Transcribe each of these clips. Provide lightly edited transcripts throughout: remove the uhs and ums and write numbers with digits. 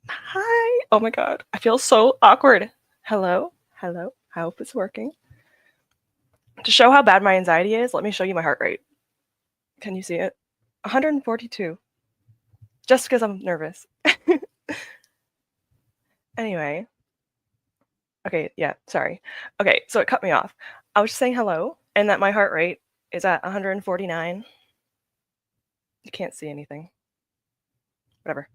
Hi. Oh my god. I feel so awkward. Hello? Hello? I hope it's working. To show how bad my anxiety is, let me show you my heart rate. Can you see it? 142. Just because I'm nervous. Anyway. Okay, yeah, sorry. Okay, so it cut me off. I was just saying hello, and that my heart rate is at 149. You can't see anything. Whatever.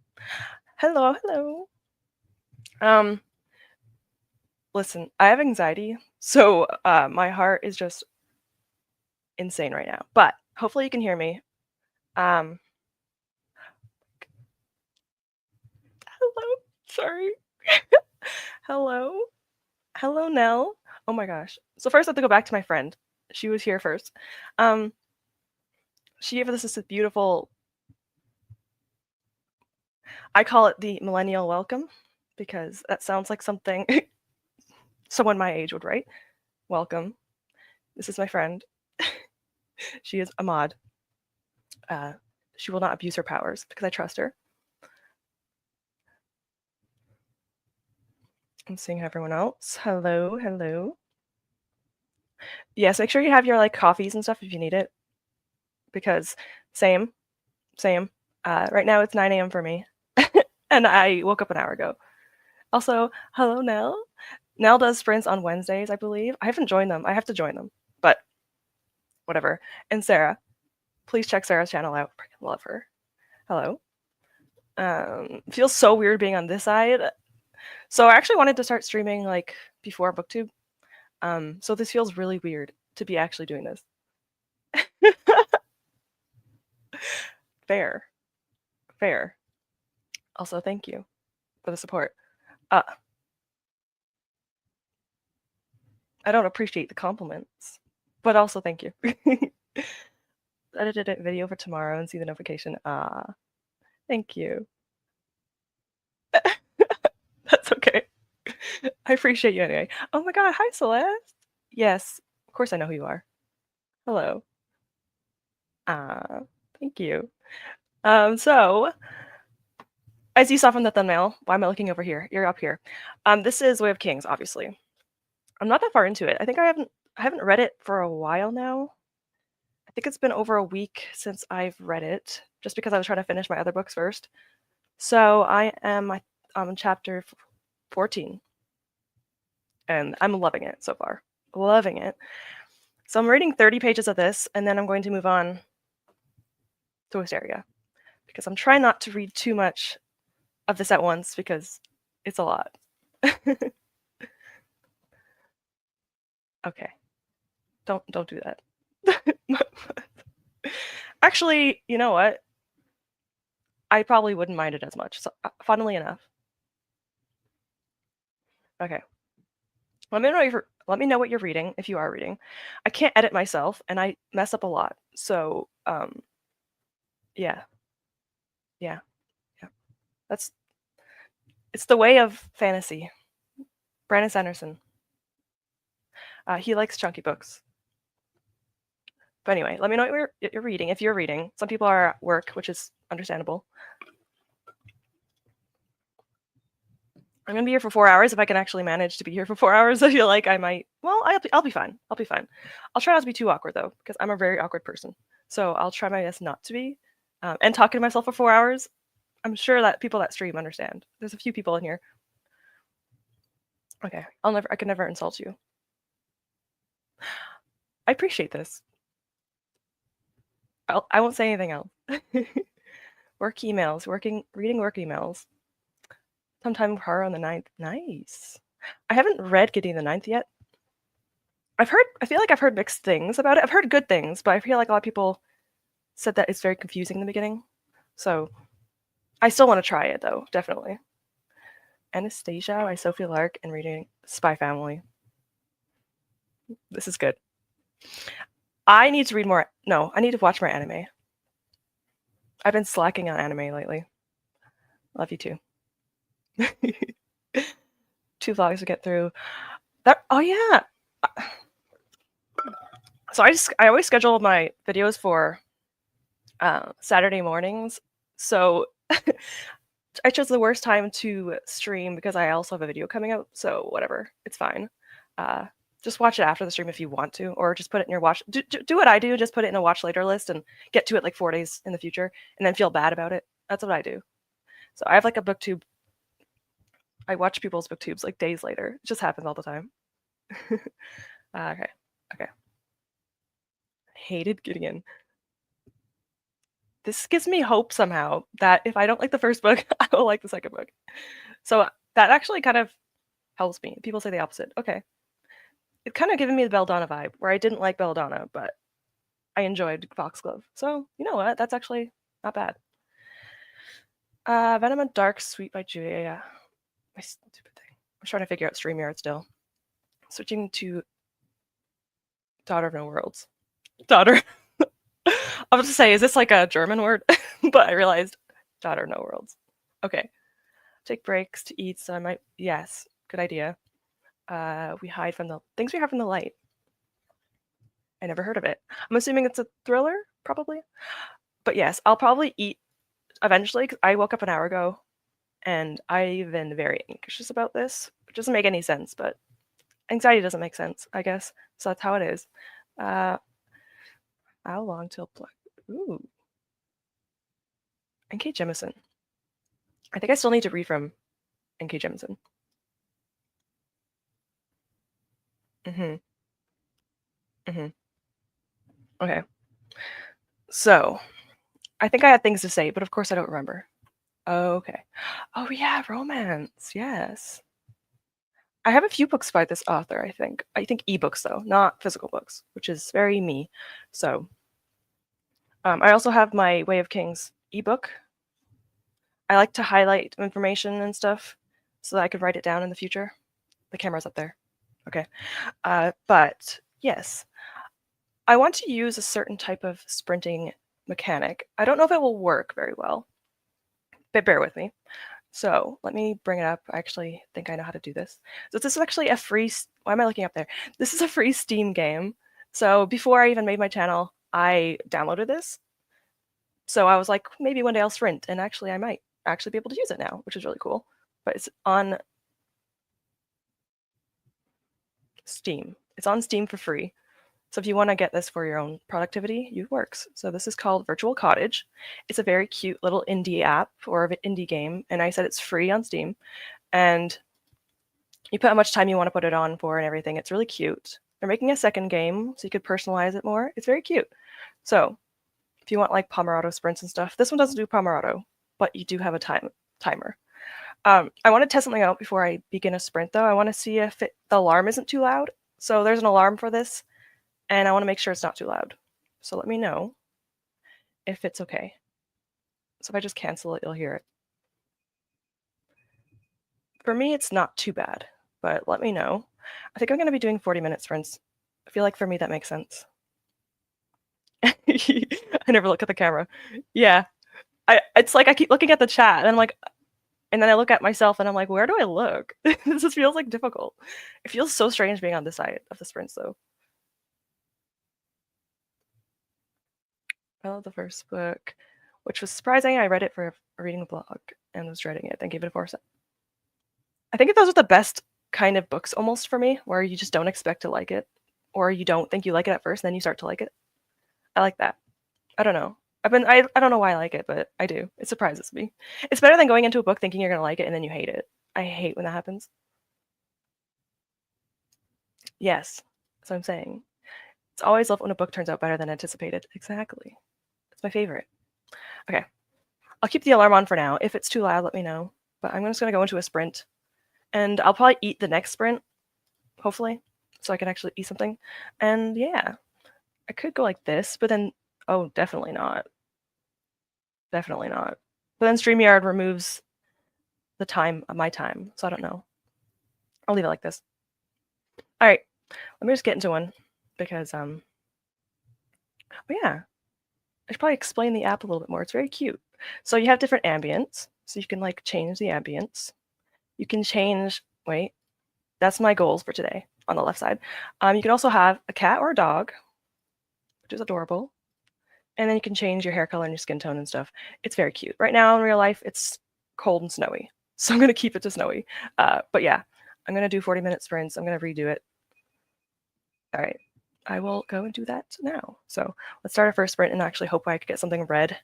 Hello, hello. Listen, I have anxiety, so my heart is just insane right now. But hopefully you can hear me. Hello. Sorry. Hello. Hello, Nell. Oh my gosh. So first I have to go back to my friend. She was here first. She gave us this beautiful, I call it the millennial welcome, because that sounds like something someone my age would write. Welcome. This is my friend. She is a mod. She will not abuse her powers because I trust her. I'm seeing everyone else. Hello, hello. Yes, make sure you have your like coffees and stuff if you need it, because same. Right now it's 9 a.m. for me, and I woke up an hour ago. Also, hello, Nell. Nell does sprints on Wednesdays, I believe. I haven't joined them. I have to join them, but whatever. And Sarah, please check Sarah's channel out. I freaking love her. Hello. Feels so weird being on this side. So I actually wanted to start streaming like before BookTube. So this feels really weird to be actually doing this. Fair. Also, thank you for the support. I don't appreciate the compliments, but also thank you. Edited a video for tomorrow and see the notification. Thank you. That's okay. I appreciate you anyway. Oh my god, hi Celeste. Yes, of course I know who you are. Hello. Thank you. So as you saw from the thumbnail, why am I looking over here? You're up here. This is Way of Kings, obviously. I'm not that far into it. I think I haven't read it for a while now. I think it's been over a week since I've read it, just because I was trying to finish my other books first. So I am on chapter 14, and I'm loving it so far. Loving it. So I'm reading 30 pages of this, and then I'm going to move on to Wisteria, because I'm trying not to read too much of this at once, because it's a lot. Okay. Don't do that. Actually, you know what? I probably wouldn't mind it as much, so, funnily enough. Okay. Let me know what you're reading, if you are reading. I can't edit myself, and I mess up a lot. So, yeah. It's the way of fantasy. Brandon Sanderson. He likes chunky books. But anyway, let me know what you're reading, if you're reading. Some people are at work, which is understandable. I'm gonna be here for 4 hours. If I can actually manage to be here for 4 hours, I feel like I might. Well, I'll be fine. I'll try not to be too awkward though, because I'm a very awkward person. So I'll try my best not to be. And talking to myself for 4 hours, I'm sure that people that stream understand. There's a few people in here. Okay, I can never insult you. I appreciate this. I won't say anything else. Work emails, reading work emails. Sometime horror on the 9th. Nice. I haven't read Gideon the 9th yet. I feel like I've heard mixed things about it. I've heard good things, but I feel like a lot of people said that it's very confusing in the beginning. So I still want to try it though, definitely. Anastasia by Sophie Lark and reading Spy Family. This is good. I need to read more. No, I need to watch more anime. I've been slacking on anime lately. Love you too. 2 vlogs to get through. Oh yeah. So I always schedule my videos for Saturday mornings. So I chose the worst time to stream because I also have a video coming out, so whatever, it's fine. Just watch it after the stream if you want to, or just put it in your watch. Do what I do, just put it in a watch later list and get to it like 4 days in the future, and then feel bad about it. That's what I do. So I have like a booktube. I watch people's booktubes like days later. It just happens all the time. Okay, okay. Hated Gideon. This gives me hope somehow that if I don't like the first book, I will like the second book. So that actually kind of helps me. People say the opposite. Okay. It kind of given me the Belladonna vibe, where I didn't like Belladonna, but I enjoyed Foxglove. So, you know what? That's actually not bad. Venom and Dark Sweet by Julia. Yeah. My stupid thing. I'm trying to figure out StreamYard still. Switching to Daughter of No Worlds. Daughter. I was to say, is this like a German word? But I realized Daughter of No Worlds. Okay. Take breaks to eat, so I might. Yes. Good idea. We hide from the things we have from the light. I never heard of it. I'm assuming it's a thriller, probably. But yes, I'll probably eat eventually, because I woke up an hour ago and I've been very anxious about this. It doesn't make any sense, but anxiety doesn't make sense, I guess. So that's how it is. How long till play? Ooh. N.K. Jemisin. I think I still need to read from N.K. Jemisin. Mm-hmm. Mm-hmm. Okay. So, I think I had things to say, but of course I don't remember. Okay. Oh yeah, romance. Yes. I have a few books by this author, I think. I think ebooks though, not physical books, which is very me. So, I also have my Way of Kings ebook. I like to highlight information and stuff so that I could write it down in the future. The camera's up there. Okay. But yes, I want to use a certain type of sprinting mechanic. I don't know if it will work very well, but bear with me. So let me bring it up. I actually think I know how to do this. So this is actually a free. Why am I looking up there? This is a free Steam game. So before I even made my channel, I downloaded this. So I was like, maybe one day I'll sprint, and actually I might actually be able to use it now, which is really cool. But it's on Steam. It's on Steam for free. So if you want to get this for your own productivity, it works. So this is called Virtual Cottage. It's a very cute little indie app or an indie game, and I said it's free on Steam. And you put how much time you want to put it on for and everything. It's really cute. They're making a second game, so you could personalize it more. It's very cute. So if you want like Pomerado sprints and stuff, this one doesn't do Pomerado, but you do have a timer. I want to test something out before I begin a sprint, though. I want to see if the alarm isn't too loud. So there's an alarm for this, and I want to make sure it's not too loud. So let me know if it's okay. So if I just cancel it, you'll hear it. For me, it's not too bad, but let me know. I think I'm going to be doing 40-minute sprints. I feel like for me that makes sense. I never look at the camera. Yeah. It's like I keep looking at the chat and I'm like, and then I look at myself and I'm like, where do I look? This just feels like difficult. It feels so strange being on this side of the sprints though. I love the first book, which was surprising. I read it for reading the blog and was dreading it and gave it a 4. I think those are the best kind of books almost for me, where you just don't expect to like it, or you don't think you like it at first, and then you start to like it. I like that. I don't know. I don't know why I like it, but I do. It surprises me. It's better than going into a book thinking you're gonna like it and then you hate it. I hate when that happens. Yes, that's what I'm saying. It's always love when a book turns out better than anticipated. Exactly. It's my favorite. Okay. I'll keep the alarm on for now. If it's too loud, let me know. But I'm just gonna go into a sprint. And I'll probably eat the next sprint, hopefully, so I can actually eat something. And yeah, I could go like this, but then, oh, definitely not. Definitely not. But then StreamYard removes the time of my time, so I don't know. I'll leave it like this. All right, let me just get into one because, oh yeah, I should probably explain the app a little bit more. It's very cute. So you have different ambience, so you can like change the ambience. You can change, wait, that's my goals for today on the left side. You can also have a cat or a dog, which is adorable. and then you can change your hair color and your skin tone and stuff. It's very cute. Right now in real life, it's cold and snowy, so I'm gonna keep it to snowy. But yeah, I'm gonna do 40-minute sprints. I'm gonna redo it. All right, I will go and do that now. So let's start our first sprint and actually hope I could get something red.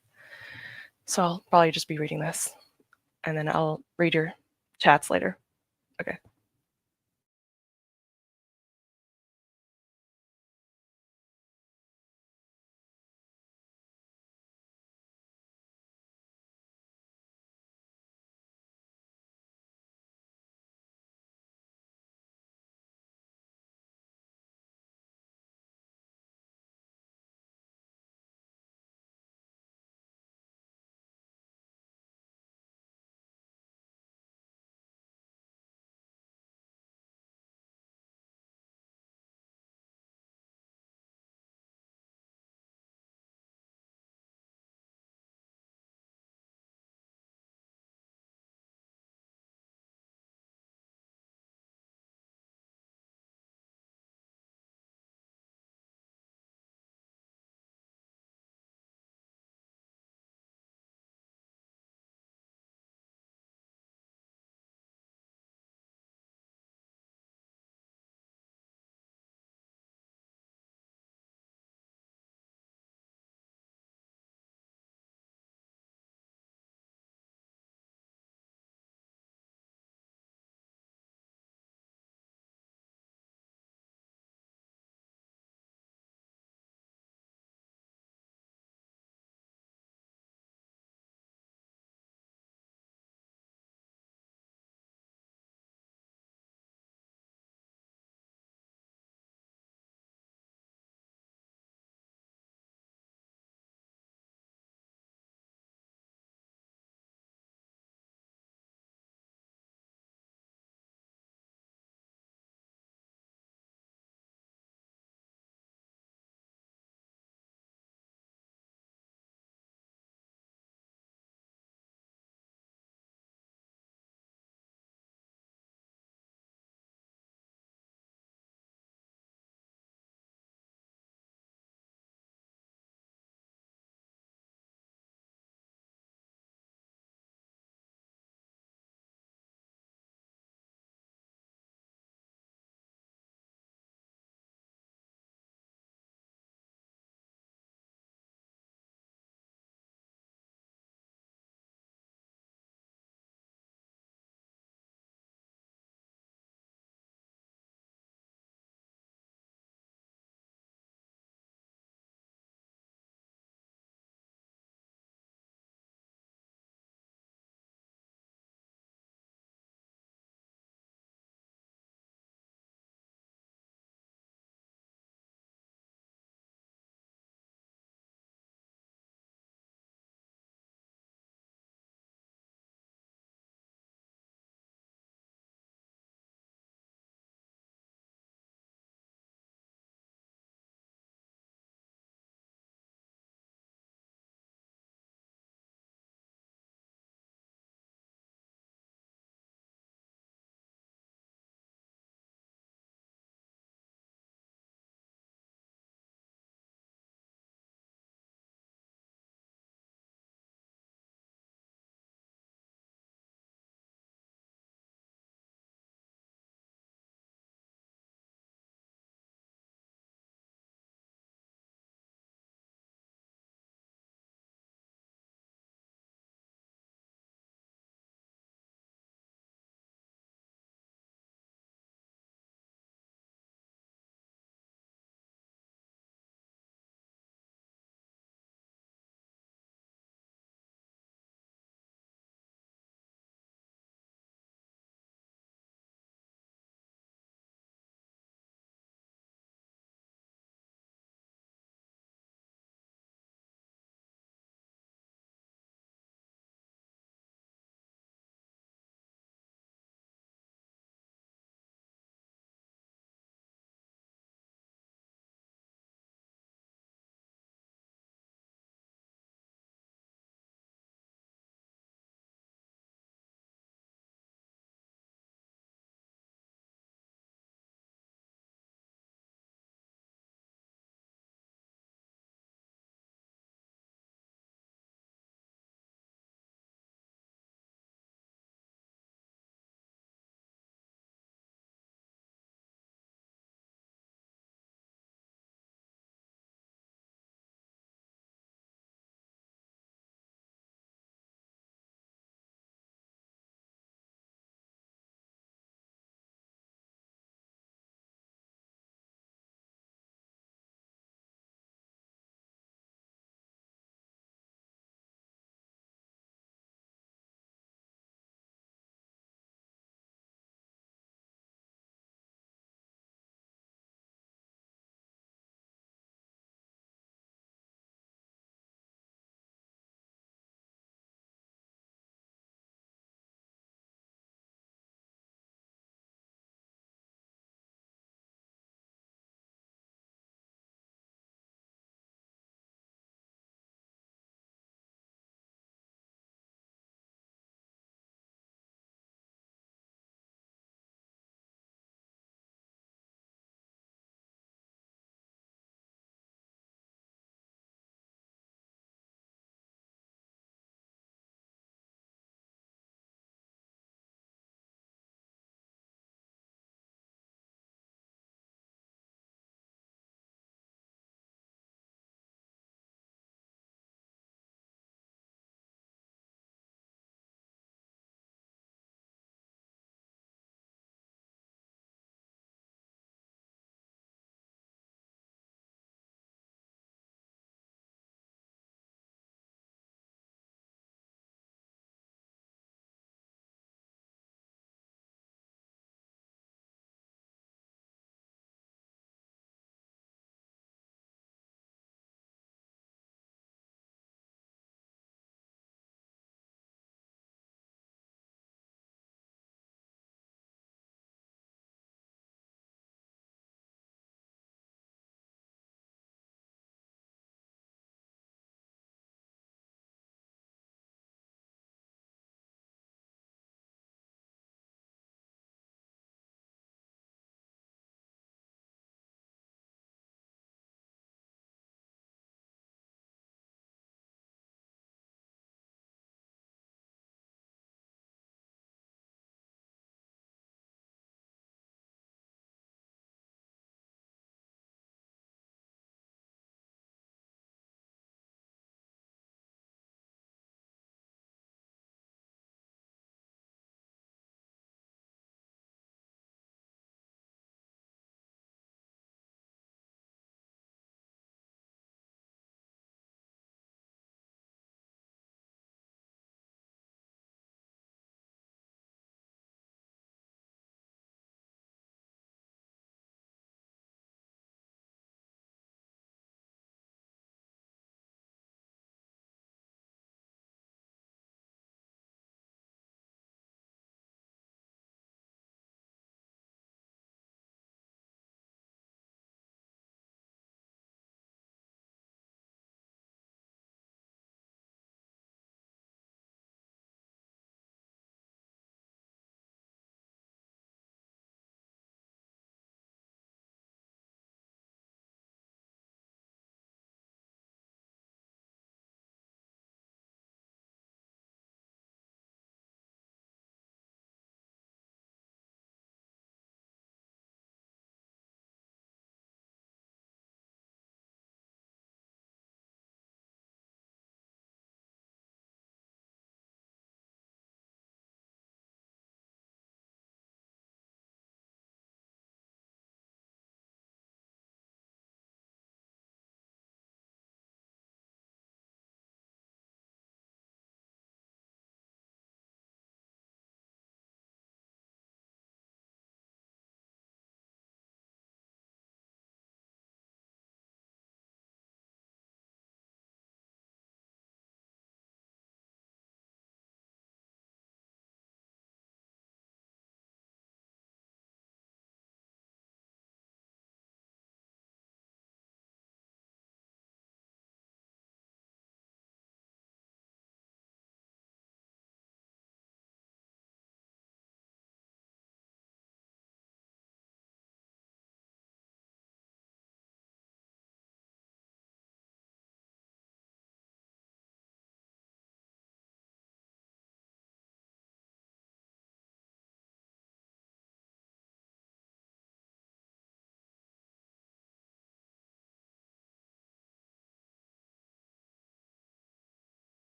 So I'll probably just be reading this, and then I'll read your chats later. Okay.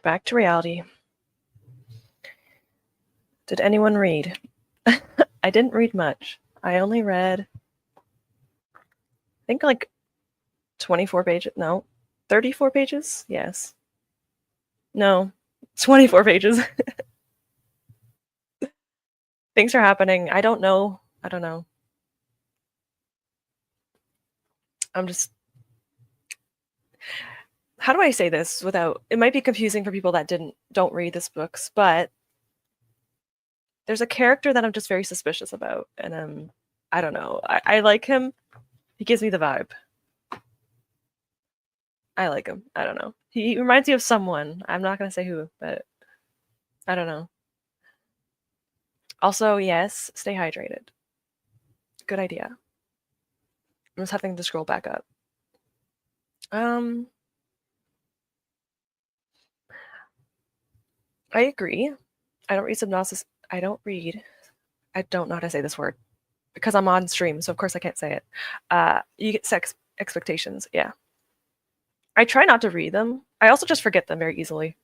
Back to reality. Did anyone read? I didn't read much. I only read, I think, like 24 pages. No, 34 pages? Yes. No, 24 pages. Things are happening. I don't know. I don't know. I'm just. How do I say this without? It might be confusing for people that don't read this books, but there's a character that I'm just very suspicious about, and I don't know. I like him. He gives me the vibe. I like him. I don't know. He reminds me of someone. I'm not gonna say who, but I don't know. Also, yes, stay hydrated. Good idea. I'm just having to scroll back up. I agree. I don't read synopsis. I don't read. I don't know how to say this word because I'm on stream, so of course I can't say it. You get sex expectations. Yeah. I try not to read them. I also just forget them very easily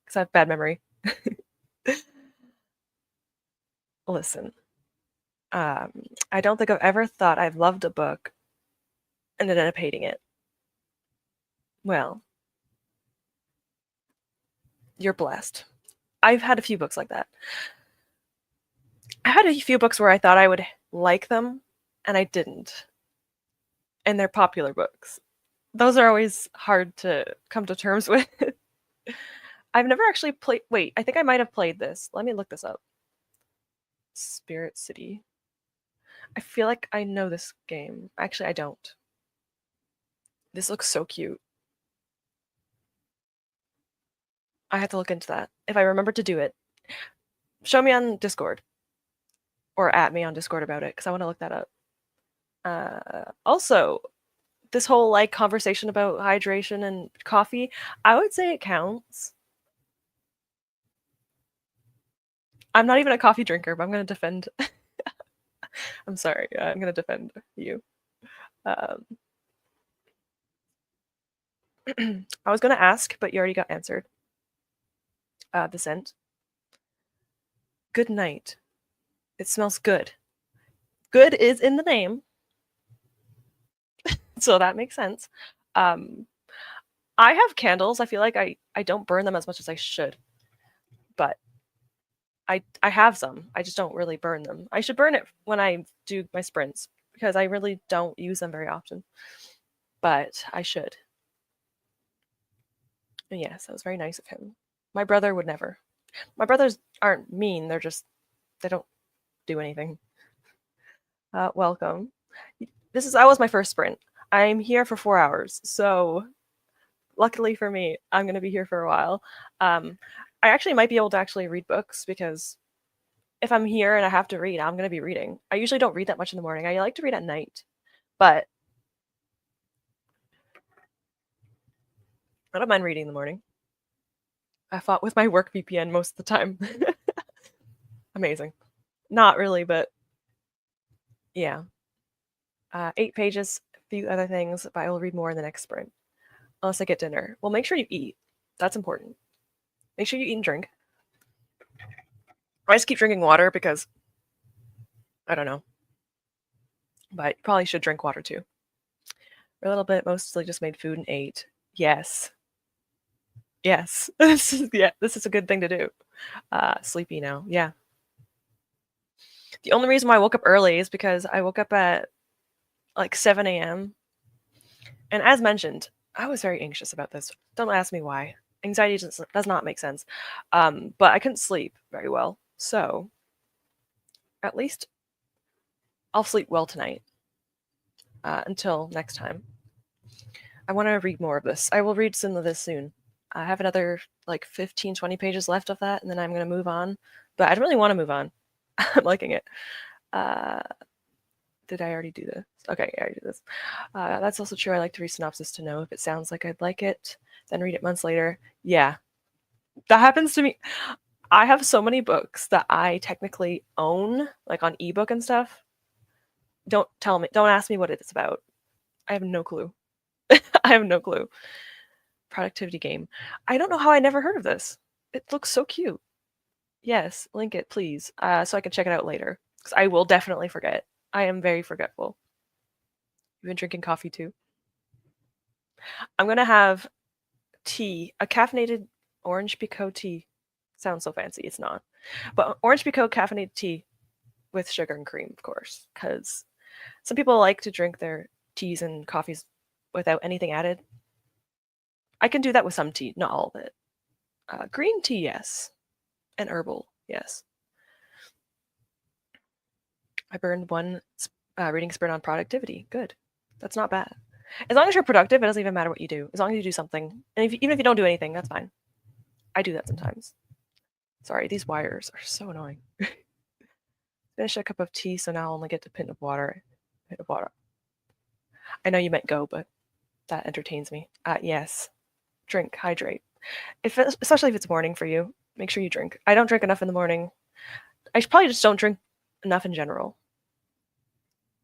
because I have bad memory. Listen, I don't think I've ever thought I've loved a book and ended up hating it. Well, you're blessed. I've had a few books like that. I had a few books where I thought I would like them, and I didn't. And they're popular books. Those are always hard to come to terms with. I've never actually played. Wait, I think I might have played this. Let me look this up. Spirit City. I feel like I know this game. Actually, I don't. This looks so cute. I have to look into that. If I remember to do it, show me on Discord or at me on Discord about it because I want to look that up. Also, this whole like conversation about hydration and coffee, I would say it counts. I'm not even a coffee drinker, but I'm going to defend. I'm sorry. I'm going to defend you. Um, I was going to ask, but you already got answered. The scent. Good night. It smells good. Good is in the name, so that makes sense. Um, I have candles. I feel like I don't burn them as much as I should, but I have some. I just don't really burn them. I should burn it when I do my sprints because I really don't use them very often, but I should. And yes, that was very nice of him. My brother would never. My brothers aren't mean. They don't do anything. Welcome. That was my first sprint. I'm here for 4 hours, so luckily for me, I'm gonna be here for a while. I actually might be able to actually read books because if I'm here and I have to read, I'm gonna be reading. I usually don't read that much in the morning. I like to read at night, but I don't mind reading in the morning. I fought with my work VPN most of the time. Amazing. Not really, but yeah. 8 pages, a few other things, but I will read more in the next sprint. Unless I get dinner. Well, make sure you eat. That's important. Make sure you eat and drink. I just keep drinking water because I don't know. But you probably should drink water too. For a little bit, mostly just made food and ate. Yes. Yes. This is a good thing to do. Sleepy now. Yeah. The only reason why I woke up early is because I woke up at like 7 a.m. And as mentioned, I was very anxious about this. Don't ask me why. Anxiety does not make sense. But I couldn't sleep very well. So at least I'll sleep well tonight. Until next time. I want to read more of this. I will read some of this soon. I have another like 15, 20 pages left of that, and then I'm going to move on. But I don't really want to move on. I'm liking it. Did I already do this? Okay, yeah, I already did this. That's also true. I like to read synopsis to know if it sounds like I'd like it, then read it months later. Yeah, that happens to me. I have so many books that I technically own, like on ebook and stuff. Don't ask me what it's about. I have no clue. I have no clue. productivity game. I don't know how I never heard of this. It looks so cute. Yes, link it, please, so I can check it out later. Because I will definitely forget. I am very forgetful. You've been drinking coffee too? I'm gonna have tea, a caffeinated orange pekoe tea. Sounds so fancy, it's not. But orange pekoe caffeinated tea with sugar and cream, of course, because some people like to drink their teas and coffees without anything added. I can do that with some tea, not all of it. Green tea, yes. And herbal, yes. I burned one reading sprint on productivity. Good. That's not bad. As long as you're productive, it doesn't even matter what you do. As long as you do something. And even if you don't do anything, that's fine. I do that sometimes. Sorry, these wires are so annoying. Finish a cup of tea, so now I'll only get a pint of water. I know you meant go, but that entertains me. Yes. Drink, hydrate. Especially if it's morning for you, make sure you drink. I don't drink enough in the morning. I probably just don't drink enough in general.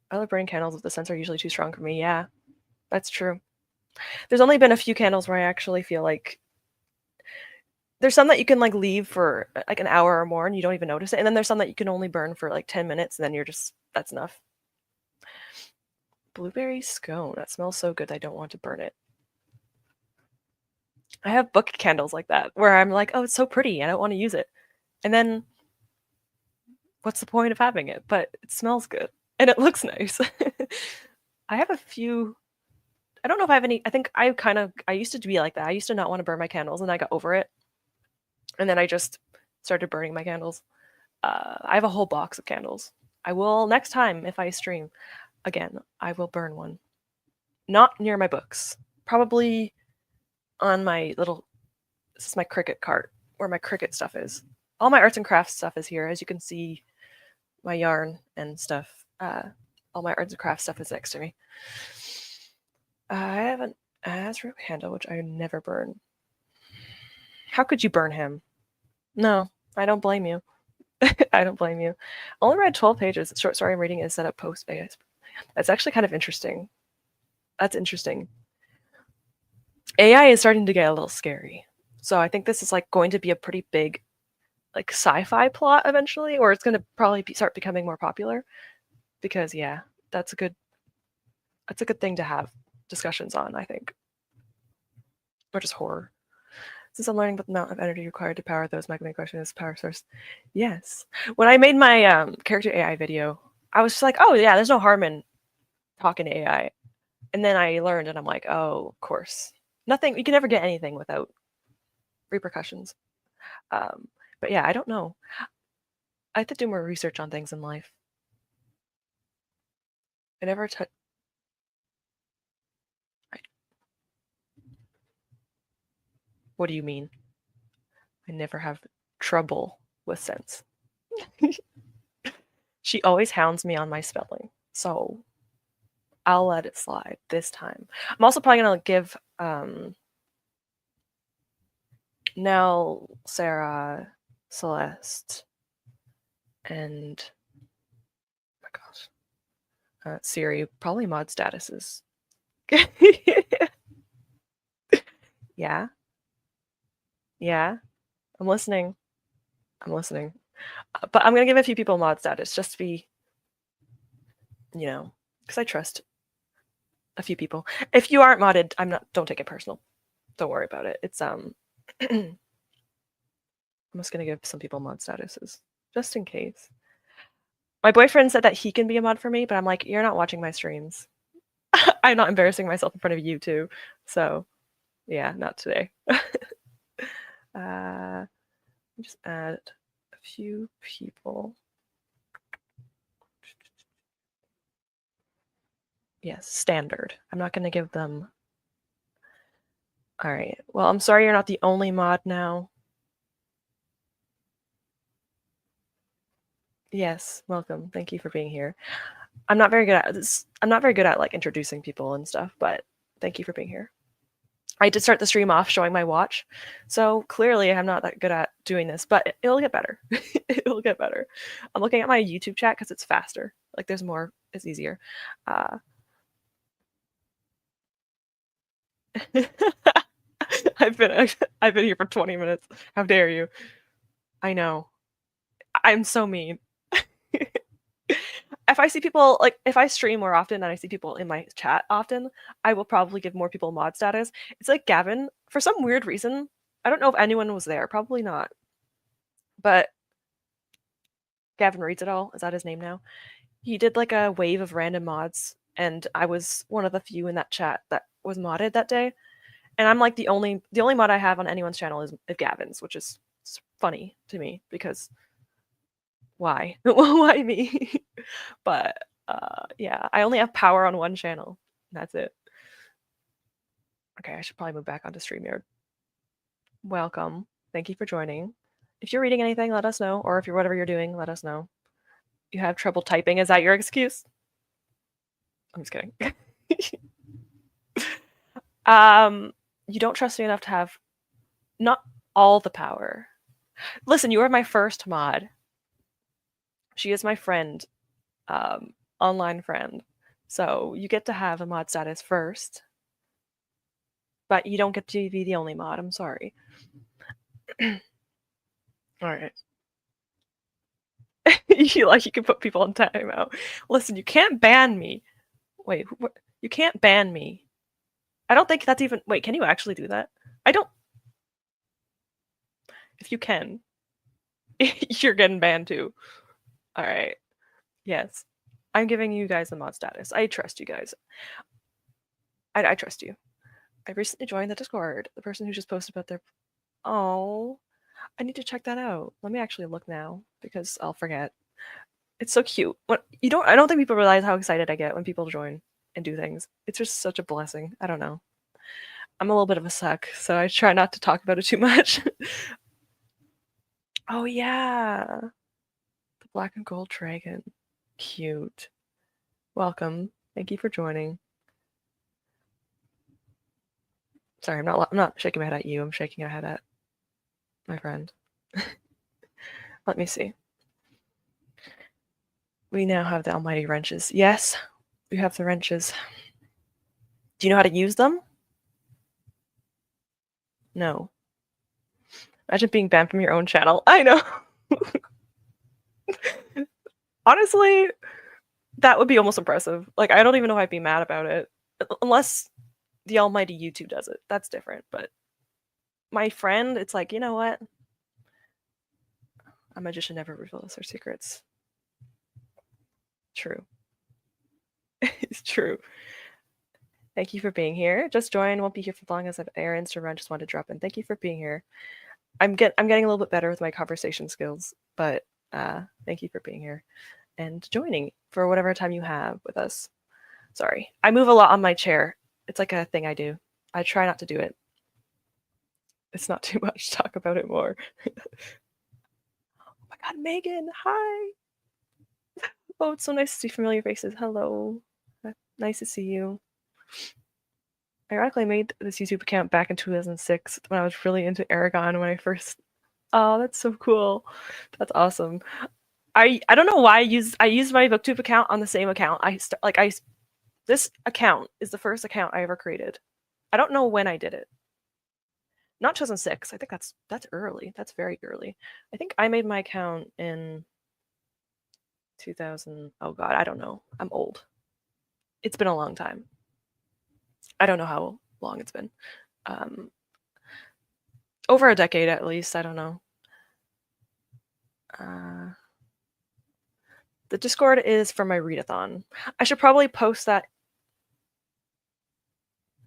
I love burning candles, but the scents are usually too strong for me. Yeah, that's true. There's only been a few candles where I actually feel like there's some that you can like leave for like an hour or more and you don't even notice it, and then there's some that you can only burn for like 10 minutes and then you're just that's enough. Blueberry scone. That smells so good I don't want to burn it. I have book candles like that where I'm like, oh, it's so pretty, I don't want to use it. And then what's the point of having it? But it smells good and it looks nice. I have a few. I don't know if I have any. I think I used to be like that. I used to not want to burn my candles and I got over it. And then I just started burning my candles. I have a whole box of candles. I will next time if I stream again, I will burn one. Not near my books. Probably on my little. This is my Cricut cart where my Cricut stuff is. All my arts and crafts stuff is here. As you can see, my yarn and stuff. All my arts and crafts stuff is next to me. I have an Azrael candle, which I never burn. How could you burn him? No, I don't blame you. I don't blame you. Only read 12 pages. The short story I'm reading is set up post. That's actually kind of interesting. That's interesting. AI is starting to get a little scary. So I think this is like going to be a pretty big like sci-fi plot eventually, or it's going to probably start becoming more popular because yeah, that's a good thing to have discussions on, I think. Or just horror. Since I'm learning about the amount of energy required to power those, my main question is power source. Yes. When I made my character AI video, I was just like, oh yeah, there's no harm in talking to AI. And then I learned and I'm like, oh, of course. Nothing, you can never get anything without repercussions. But yeah, I don't know. I have to do more research on things in life. I never What do you mean? I never have trouble with sense. She always hounds me on my spelling, so I'll let it slide this time. I'm also probably gonna give Nell, Sarah, Celeste, and oh my gosh, Siri probably mod statuses. Yeah, yeah, I'm listening. I'm listening. But I'm gonna give a few people mod status just to be, you know, because I trust a few people. If you aren't modded, don't take it personal. Don't worry about it. It's I'm just gonna give some people mod statuses just in case. My boyfriend said that he can be a mod for me, but I'm like, you're not watching my streams. I'm not embarrassing myself in front of you too. So yeah, not today. Just add a few people. Yes, standard. I'm not gonna give them. All right. Well, I'm sorry you're not the only mod now. Yes, welcome. Thank you for being here. I'm not very good at this. I'm not very good at like introducing people and stuff, but thank you for being here. I did start the stream off showing my watch, so clearly I'm not that good at doing this, but it'll get better. It'll get better. I'm looking at my YouTube chat because it's faster. Like there's more, it's easier. I've been here for 20 minutes. How dare you? I know. I'm so mean. If I see people, like, if I stream more often and I see people in my chat often, I will probably give more people mod status. It's like Gavin, for some weird reason, I don't know if anyone was there, probably not, but Gavin reads it all. Is that his name now? He did like a wave of random mods, and I was one of the few in that chat that was modded that day. And I'm like the only mod I have on anyone's channel is Gavin's, which is funny to me because why? Why me? But yeah, I only have power on one channel. That's it. Okay, I should probably move back onto StreamYard. Welcome. Thank you for joining. If you're reading anything, let us know. Or if you're whatever you're doing, let us know. You have trouble typing. Is that your excuse? I'm just kidding. You don't trust me enough to have not all the power. Listen, you are my first mod. She is my friend, online friend. So you get to have a mod status first, but you don't get to be the only mod. I'm sorry. All right. You can put people on timeout. Listen, you can't ban me. Wait, what? You can't ban me. I don't think that's even. Wait, can you actually do that? I don't. If you can, you're getting banned too. All right. Yes. I'm giving you guys the mod status. I trust you guys. I trust you. I recently joined the Discord. The person who just posted about their. Oh, I need to check that out. Let me actually look now because I'll forget. It's so cute. I don't think people realize how excited I get when people join and do things. It's just such a blessing. I don't know. I'm a little bit of a suck, so I try not to talk about it too much. Oh yeah. The black and gold dragon. Cute. Welcome. Thank you for joining. Sorry, I'm not shaking my head at you. I'm shaking my head at my friend. Let me see. We now have the almighty wrenches. Yes, we have the wrenches. Do you know how to use them? No. Imagine being banned from your own channel. I know. Honestly, that would be almost impressive. Like, I don't even know if I'd be mad about it. Unless the almighty YouTube does it. That's different. But my friend, it's like, you know what? A magician never reveals their secrets. True. It's true. Thank you for being here. Just join. Won't be here for long as I have errands to run. Just wanted to drop in. Thank you for being here. I'm getting a little bit better with my conversation skills, but thank you for being here and joining for whatever time you have with us. Sorry, I move a lot on my chair. It's like a thing I do. I try not to do it. It's not too much to talk about it more. Oh my god, Megan, hi. Oh, it's so nice to see familiar faces. Hello. Nice to see you. Ironically, I made this YouTube account back in 2006 when I was really into Aragon when I first. Oh, that's so cool. That's awesome. I don't know why I used my BookTube account on the same account. This account is the first account I ever created. I don't know when I did it. Not 2006. I think that's early. That's very early. I think I made my account in 2000. Oh god, I don't know. I'm old. It's been a long time. I don't know how long it's been. Over a decade at least. I don't know. The Discord is for my readathon. I should probably post that.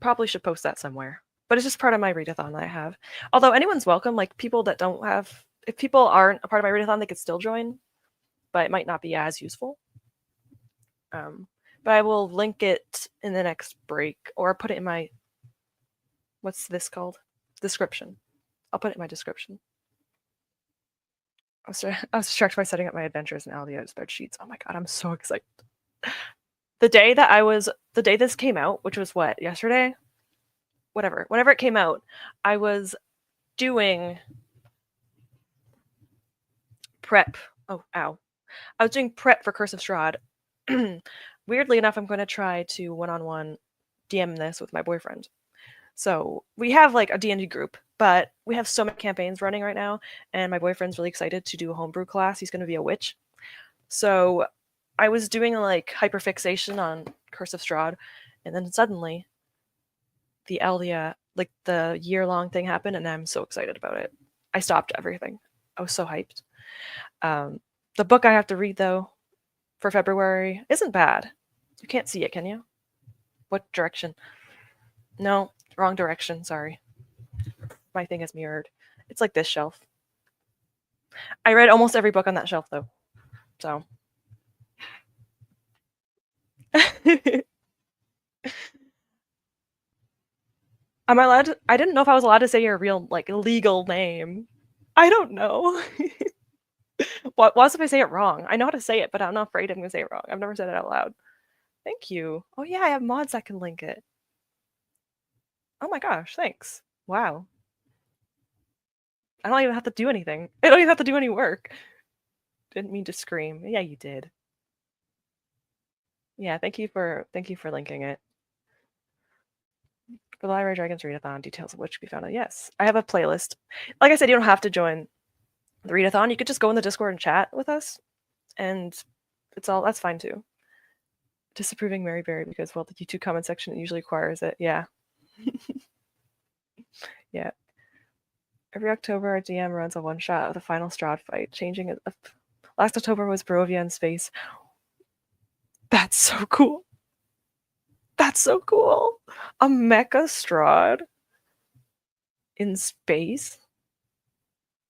Probably should post that somewhere. But it's just part of my readathon that I have. Although anyone's welcome. Like people that don't have, if people aren't a part of my readathon, they could still join, but it might not be as useful. But I will link it in the next break, or put it in my, what's this called? Description. I'll put it in my description. I was distracted by setting up my adventures and Aldia spreadsheets. Oh my god, I'm so excited. The day this came out, which was what, yesterday? Whenever it came out, I was doing prep. Oh, ow. I was doing prep for Curse of Strahd. Weirdly enough, I'm going to try to one-on-one DM this with my boyfriend. So we have like a D&D group, but we have so many campaigns running right now, and my boyfriend's really excited to do a homebrew class. He's going to be a witch. So I was doing like hyperfixation on Curse of Strahd, and then suddenly the Eldia, like the year-long thing happened, and I'm so excited about it. I stopped everything. I was so hyped. The book I have to read though for February isn't bad. You can't see it, can you? What direction? No, wrong direction. Sorry. My thing is mirrored. It's like this shelf. I read almost every book on that shelf though. So am I allowed to, I didn't know if I was allowed to say your real like legal name. I don't know. What if I say it wrong? I know how to say it, but I'm not afraid I'm gonna say it wrong. I've never said it out loud. Thank you. Oh yeah, I have mods that can link it. Oh my gosh, thanks. Wow. I don't even have to do anything. I don't even have to do any work. Didn't mean to scream. Yeah, you did. Yeah, thank you for linking it. For the Library Dragons Readathon, details of which can be found on yes. I have a playlist. Like I said, you don't have to join the readathon. You could just go in the Discord and chat with us, and that's fine too. Disapproving Mary Berry because well the YouTube comment section usually requires it. Yeah. Yeah. Every October our DM runs a one shot of the final Strahd fight, changing it. Last October was Barovia in space. That's so cool. That's so cool. A mecha Strahd in space.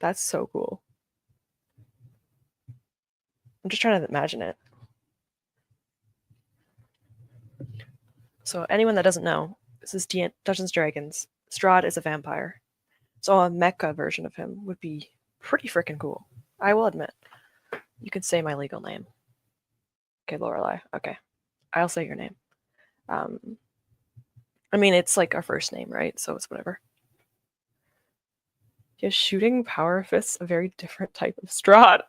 That's so cool. I'm just trying to imagine it. So anyone that doesn't know, this is Dungeons & Dragons. Strahd is a vampire. So a mecha version of him would be pretty freaking cool. I will admit. You can say my legal name. Okay, Lorelei. Okay. I'll say your name. I mean, it's like our first name, right? So it's whatever. Yeah, shooting power fists, a very different type of Strahd.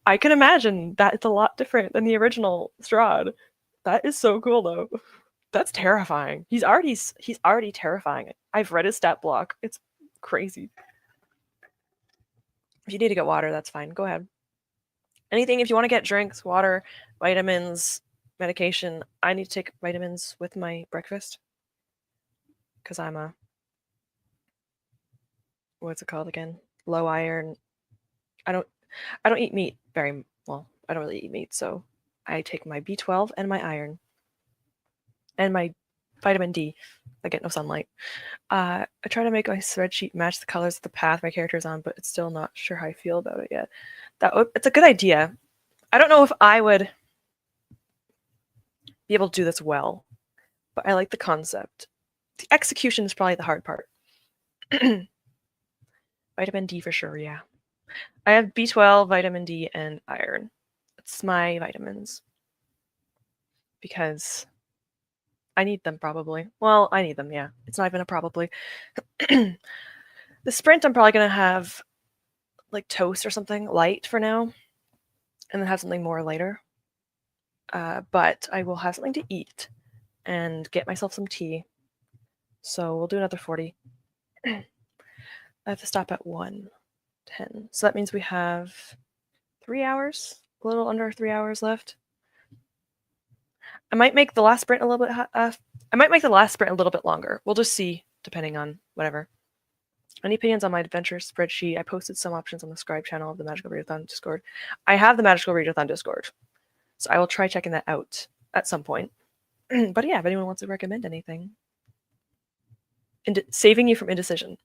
I can imagine that it's a lot different than the original Strahd. That is so cool, though. That's terrifying. He's already terrifying. I've read his stat block. It's crazy. If you need to get water, that's fine. Go ahead. Anything, if you want to get drinks, water, vitamins, medication, I need to take vitamins with my breakfast because I'm a what's it called again? Low iron. I don't eat meat very well. I don't really eat meat, so I take my B12 and my iron and my vitamin D. I get no sunlight. I try to make my spreadsheet match the colors of the path my character is on, but it's still not sure how I feel about it yet. It's a good idea. I don't know if I would be able to do this well, but I like the concept. The execution is probably the hard part. Vitamin D for sure, yeah. I have B12, vitamin D, and iron. It's my vitamins. Because I need them probably. Well, I need them, yeah. It's not even a probably. The sprint, I'm probably going to have like toast or something light for now, and then have something more later. But I will have something to eat and get myself some tea. So we'll do another 40. I have to stop at 1:10. So that means we have 3 hours, a little under 3 hours left. I might make the last sprint a little bit. I might make the last sprint a little bit longer. We'll just see, depending on whatever. Any opinions on my adventure spreadsheet? I posted some options on the Scribe channel of the Magical Readathon Discord. I have the Magical Readathon Discord, so I will try checking that out at some point. But yeah, if anyone wants to recommend anything, saving you from indecision.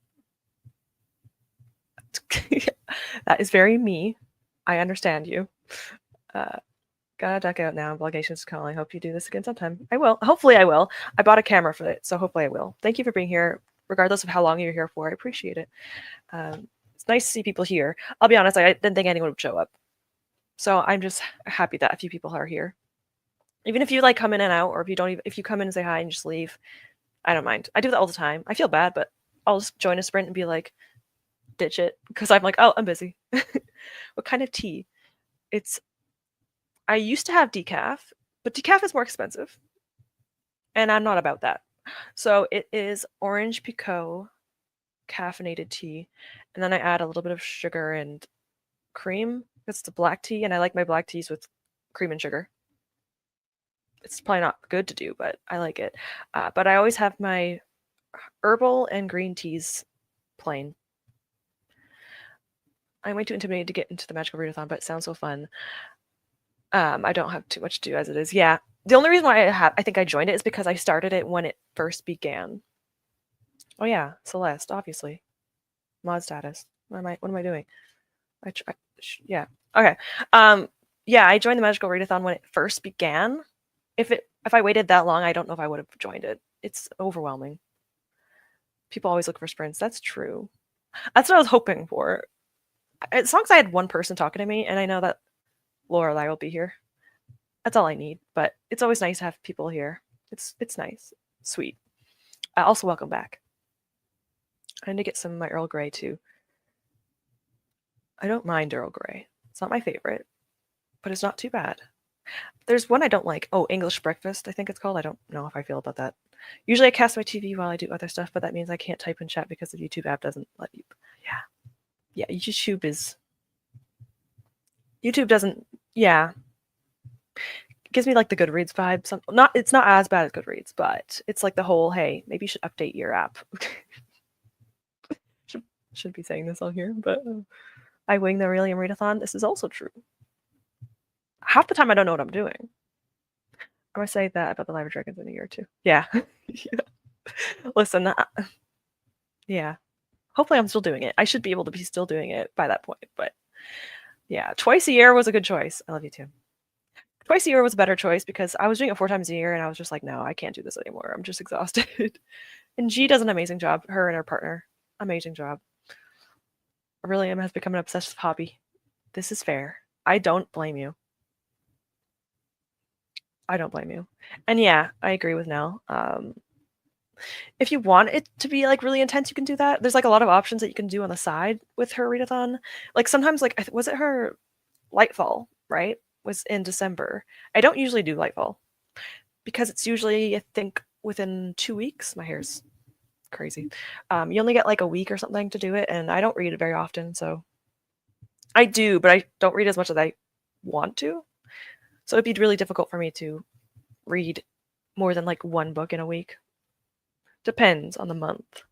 That is very me. I understand you. Gotta duck out now. Obligations calling. I hope you do this again sometime. I will. Hopefully I will. I bought a camera for it, so hopefully I will. Thank you for being here, regardless of how long you're here for. I appreciate it. It's nice to see people here. I'll be honest, I didn't think anyone would show up. So I'm just happy that a few people are here. Even if you like come in and out, or if you come in and say hi and just leave, I don't mind. I do that all the time. I feel bad, but I'll just join a sprint and be like, ditch it. Because I'm like, oh, I'm busy. What kind of tea? I used to have decaf, but decaf is more expensive. And I'm not about that. So it is orange pekoe caffeinated tea, and then I add a little bit of sugar and cream. It's the black tea, and I like my black teas with cream and sugar. It's probably not good to do, but I like it. But I always have my herbal and green teas plain. I'm way too intimidated to get into the magical readathon, but it sounds so fun. I don't have too much to do as it is. Yeah. The only reason why I think I joined it is because I started it when it first began. Oh yeah, Celeste, obviously. Mod status. What am I doing? Yeah. Okay. Yeah, I joined the magical readathon when it first began. If I waited that long, I don't know if I would have joined it. It's overwhelming. People always look for sprints. That's true. That's what I was hoping for. As long as I had one person talking to me, and I know that Lorelai will be here. That's all I need. But it's always nice to have people here. It's nice, sweet. Also, welcome back. I need to get some of my Earl Grey too. I don't mind Earl Grey. It's not my favorite, but it's not too bad. There's one I don't like. Oh, English breakfast, I think it's called. I don't know how I feel about that. Usually I cast my TV while I do other stuff, but that means I can't type in chat because the YouTube app doesn't let you. Yeah, YouTube doesn't. Yeah, it gives me like the Goodreads vibe. It's not as bad as Goodreads, but it's like the whole, hey, maybe you should update your app. should be saying this on here, but I wing the Aurelium Readathon. This is also true. Half the time I don't know what I'm doing. I'm gonna say that about the Live of Dragons in a year or two. Yeah. Yeah. Listen, yeah. Hopefully I'm still doing it. I should be able to be still doing it by that point, but yeah, twice a year was a good choice. I love you too. Twice a year was a better choice because I was doing it 4 times a year and I was just like, no, I can't do this anymore. I'm just exhausted. And G does an amazing job. Her and her partner, amazing job. Aurelium has become an obsessive hobby. This is fair. I don't blame you. I don't blame you. And yeah, I agree with Nell. If you want it to be like really intense, you can do that. There's like a lot of options that you can do on the side with her readathon. Like sometimes, like was it her Lightfall, right? Was in December. I don't usually do Lightfall because it's usually, I think, within 2 weeks. My hair's crazy. You only get like a week or something to do it, and I don't read it very often, so I do, but I don't read as much as I want to. So it'd be really difficult for me to read more than like one book in a week. Depends on the month.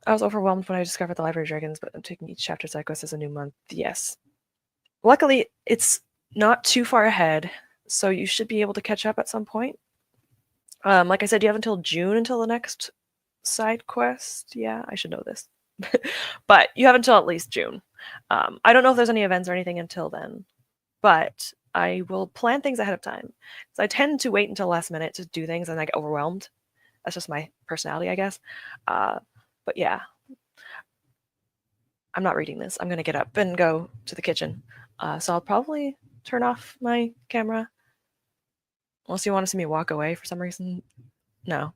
I was overwhelmed when I discovered the Library of Dragons, but I'm taking each chapter side quest as a new month. Yes. Luckily, it's not too far ahead, so you should be able to catch up at some point. Like I said, you have until June until the next side quest. Yeah, I should know this. But you have until at least June. I don't know if there's any events or anything until then, but I will plan things ahead of time. So I tend to wait until last minute to do things and I get overwhelmed. That's just my personality, I guess. But yeah, I'm not reading this. I'm going to get up and go to the kitchen. So I'll probably turn off my camera. Unless you want to see me walk away for some reason. No.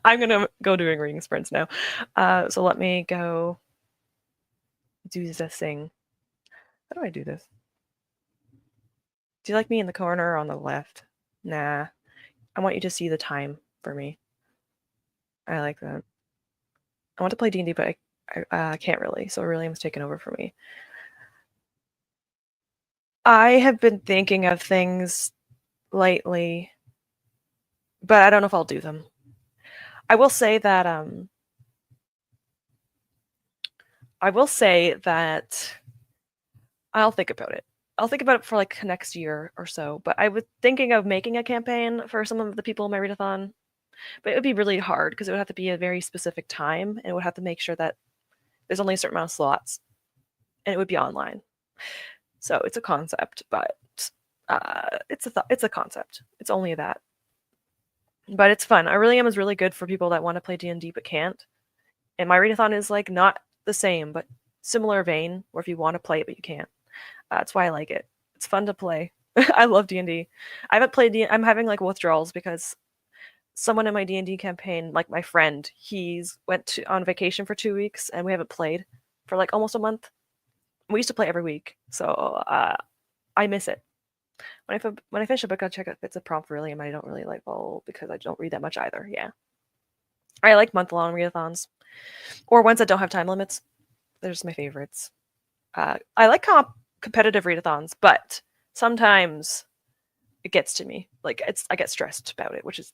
I'm going to go doing reading sprints now. So let me go do this thing. How do I do this? Do you like me in the corner on the left? Nah. I want you to see the time for me. I like that. I want to play D&D, but I can't really. So Aurelium's taken over for me. I have been thinking of things lately, but I don't know if I'll do them. I will say that I'll think about it. I'll think about it for like next year or so. But I was thinking of making a campaign for some of the people in my readathon, but it would be really hard because it would have to be a very specific time, and it would have to make sure that there's only a certain amount of slots, and it would be online. So it's a concept, but it's a concept. It's only that, but it's fun. Aurelium is really good for people that want to play D&D but can't. And my readathon is like not the same, but similar vein, where if you want to play it but you can't. That's why I like it. It's fun to play. I love D&D. I haven't played D. I'm having like withdrawals because someone in my D&D campaign, like my friend, he's went on vacation for 2 weeks and we haven't played for like almost a month. We used to play every week, so I miss it. When I finish a book, I'll check if it's a prompt really, and I don't really like follow because I don't read that much either. Yeah, I like month-long readathons or ones that don't have time limits. They're just my favorites. I like competitive readathons, but sometimes it gets to me. Like I get stressed about it, which is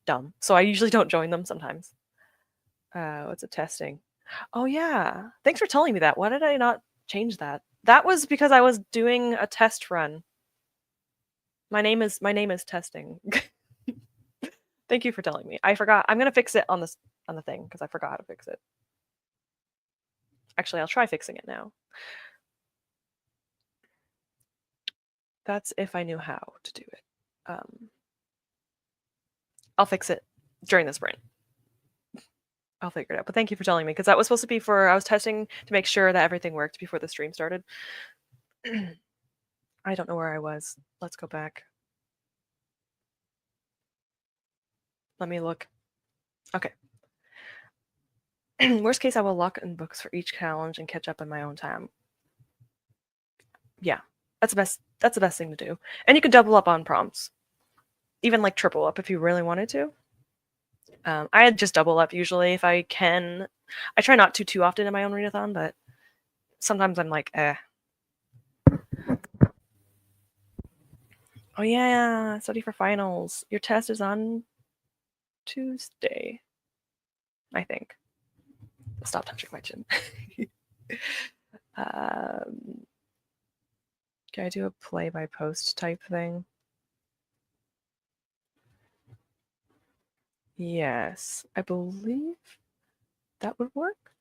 dumb. So I usually don't join them sometimes. What's it testing? Oh yeah. Thanks for telling me that. Why did I not change that? That was because I was doing a test run. My name is testing. Thank you for telling me. I forgot. I'm gonna fix it on the thing because I forgot how to fix it. Actually, I'll try fixing it now. That's if I knew how to do it. I'll fix it during the sprint. I'll figure it out. But thank you for telling me because that was supposed to be I was testing to make sure that everything worked before the stream started. I don't know where I was. Let's go back. Let me look. Okay. Worst case, I will lock in books for each challenge and catch up in my own time. Yeah, that's the best thing to do. And you can double up on prompts, even like triple up if you really wanted to. I just double up usually if I can. I try not to too often in my own readathon, but sometimes I'm like, eh. Oh yeah, study for finals. Your test is on Tuesday, I think. Stop touching my chin. Can I do a play by post type thing? Yes, I believe that would work.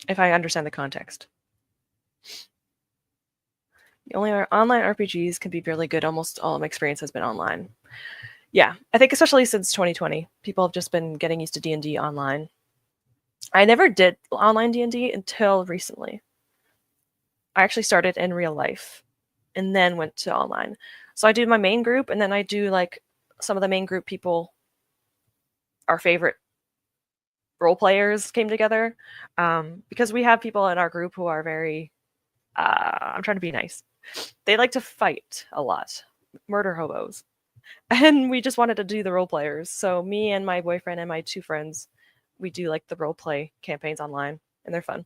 If I understand the context. The only online RPGs can be really good. Almost all of my experience has been online. Yeah, I think especially since 2020, people have just been getting used to D&D online. I never did online D&D until recently. I actually started in real life and then went to online. So I do my main group and then I do like some of the main group people, our favorite role players came together because we have people in our group who are very, I'm trying to be nice. They like to fight a lot, murder hobos. And we just wanted to do the role players. So me and my boyfriend and my two friends, we do like the role play campaigns online and they're fun.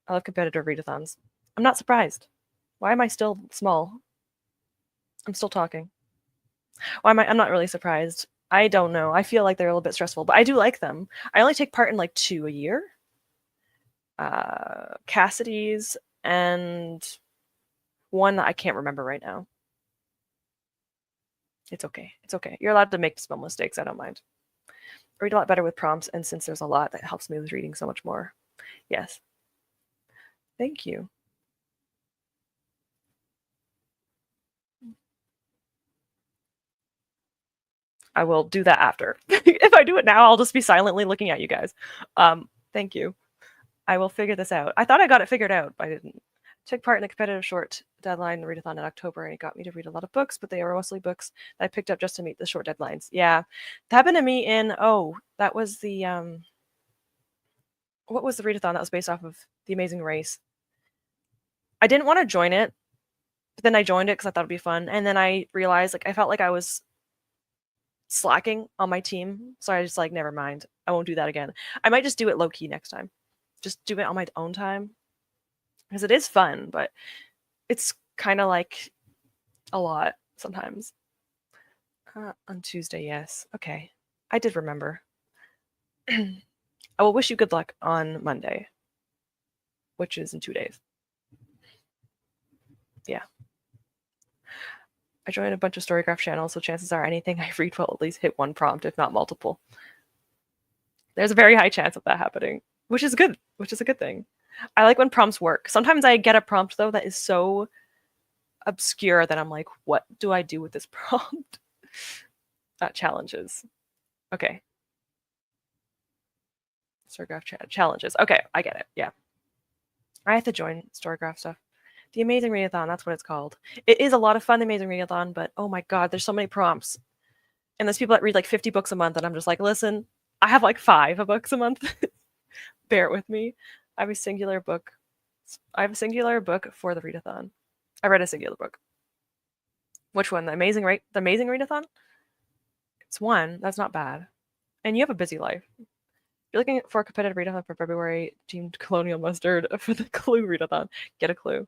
I love competitive readathons. I'm not surprised. Why am I still small? I'm still talking. Why am I? I'm not really surprised. I don't know. I feel like they're a little bit stressful, but I do like them. I only take part in like 2 a year. Cassidy's and one that I can't remember right now. It's okay. It's okay. You're allowed to make small mistakes. I don't mind. I read a lot better with prompts, and since there's a lot, that helps me with reading so much more. Yes. Thank you. I will do that after. If I do it now, I'll just be silently looking at you guys. Thank you. I will figure this out. I thought I got it figured out, but I didn't. Took part in a competitive short deadline readathon in October, and it got me to read a lot of books, but they were mostly books that I picked up just to meet the short deadlines. Yeah, that happened to me in that was the what was the readathon that was based off of The Amazing Race? I didn't want to join it, but then I joined it because I thought it'd be fun, and then I realized like I felt like I was slacking on my team, so I just like never mind. I won't do that again. I might just do it low key next time. Just do it on my own time because it is fun, but it's kind of like a lot sometimes. On Tuesday, yes. Okay. I did remember. I will wish you good luck on Monday, which is in 2 days. Yeah. I joined a bunch of Storygraph channels, so chances are anything I read will at least hit one prompt, if not multiple. There's a very high chance of that happening, which is good, which is a good thing. I like when prompts work. Sometimes I get a prompt, though, that is so obscure that I'm like, what do I do with this prompt? Challenges. Okay. Storygraph challenges. Okay, I get it. Yeah. I have to join Storygraph stuff. The Amazing Readathon, that's what it's called. It is a lot of fun, the Amazing Readathon, but oh my god, there's so many prompts. And there's people that read like 50 books a month, and I'm just like, listen, I have like 5 books a month. Bear with me. I have a singular book. I have a singular book for the readathon. I read a singular book. Which one? The Amazing Readathon? It's one. That's not bad. And you have a busy life. You're looking for a competitive readathon for February, teamed Colonial Mustard for the Clue readathon. Get a clue.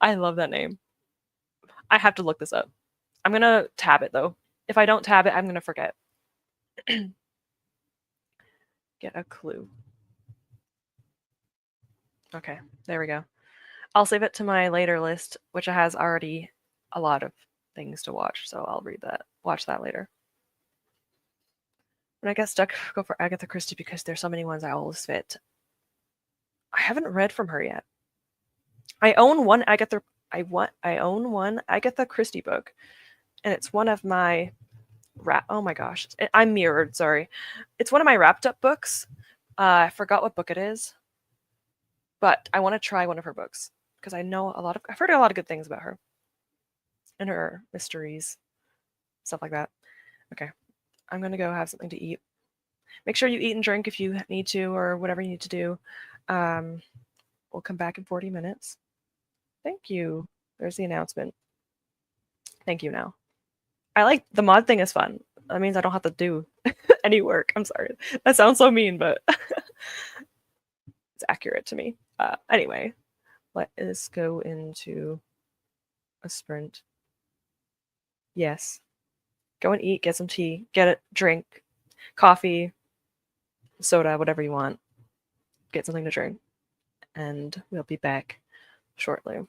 I love that name. I have to look this up. I'm gonna tab it though. If I don't tab it, I'm gonna forget. Get a clue. Okay, there we go. I'll save it to my later list, which has already a lot of things to watch, so I'll watch that later. When I get stuck, go for Agatha Christie because there's so many ones I always fit. I haven't read from her yet. I own one Agatha Christie book, and it's one of my oh my gosh, I'm mirrored. Sorry, it's one of my wrapped up books. I forgot what book it is, but I want to try one of her books because I've heard a lot of good things about her and her mysteries, stuff like that. Okay, I'm gonna go have something to eat. Make sure you eat and drink if you need to or whatever you need to do. We'll come back in 40 minutes. Thank you. There's the announcement. Thank you now. I like the mod thing is fun. That means I don't have to do any work. I'm sorry. That sounds so mean, but it's accurate to me. Anyway, let us go into a sprint. Yes. Go and eat, get some tea, get a drink, coffee, soda, whatever you want. Get something to drink. And we'll be back shortly.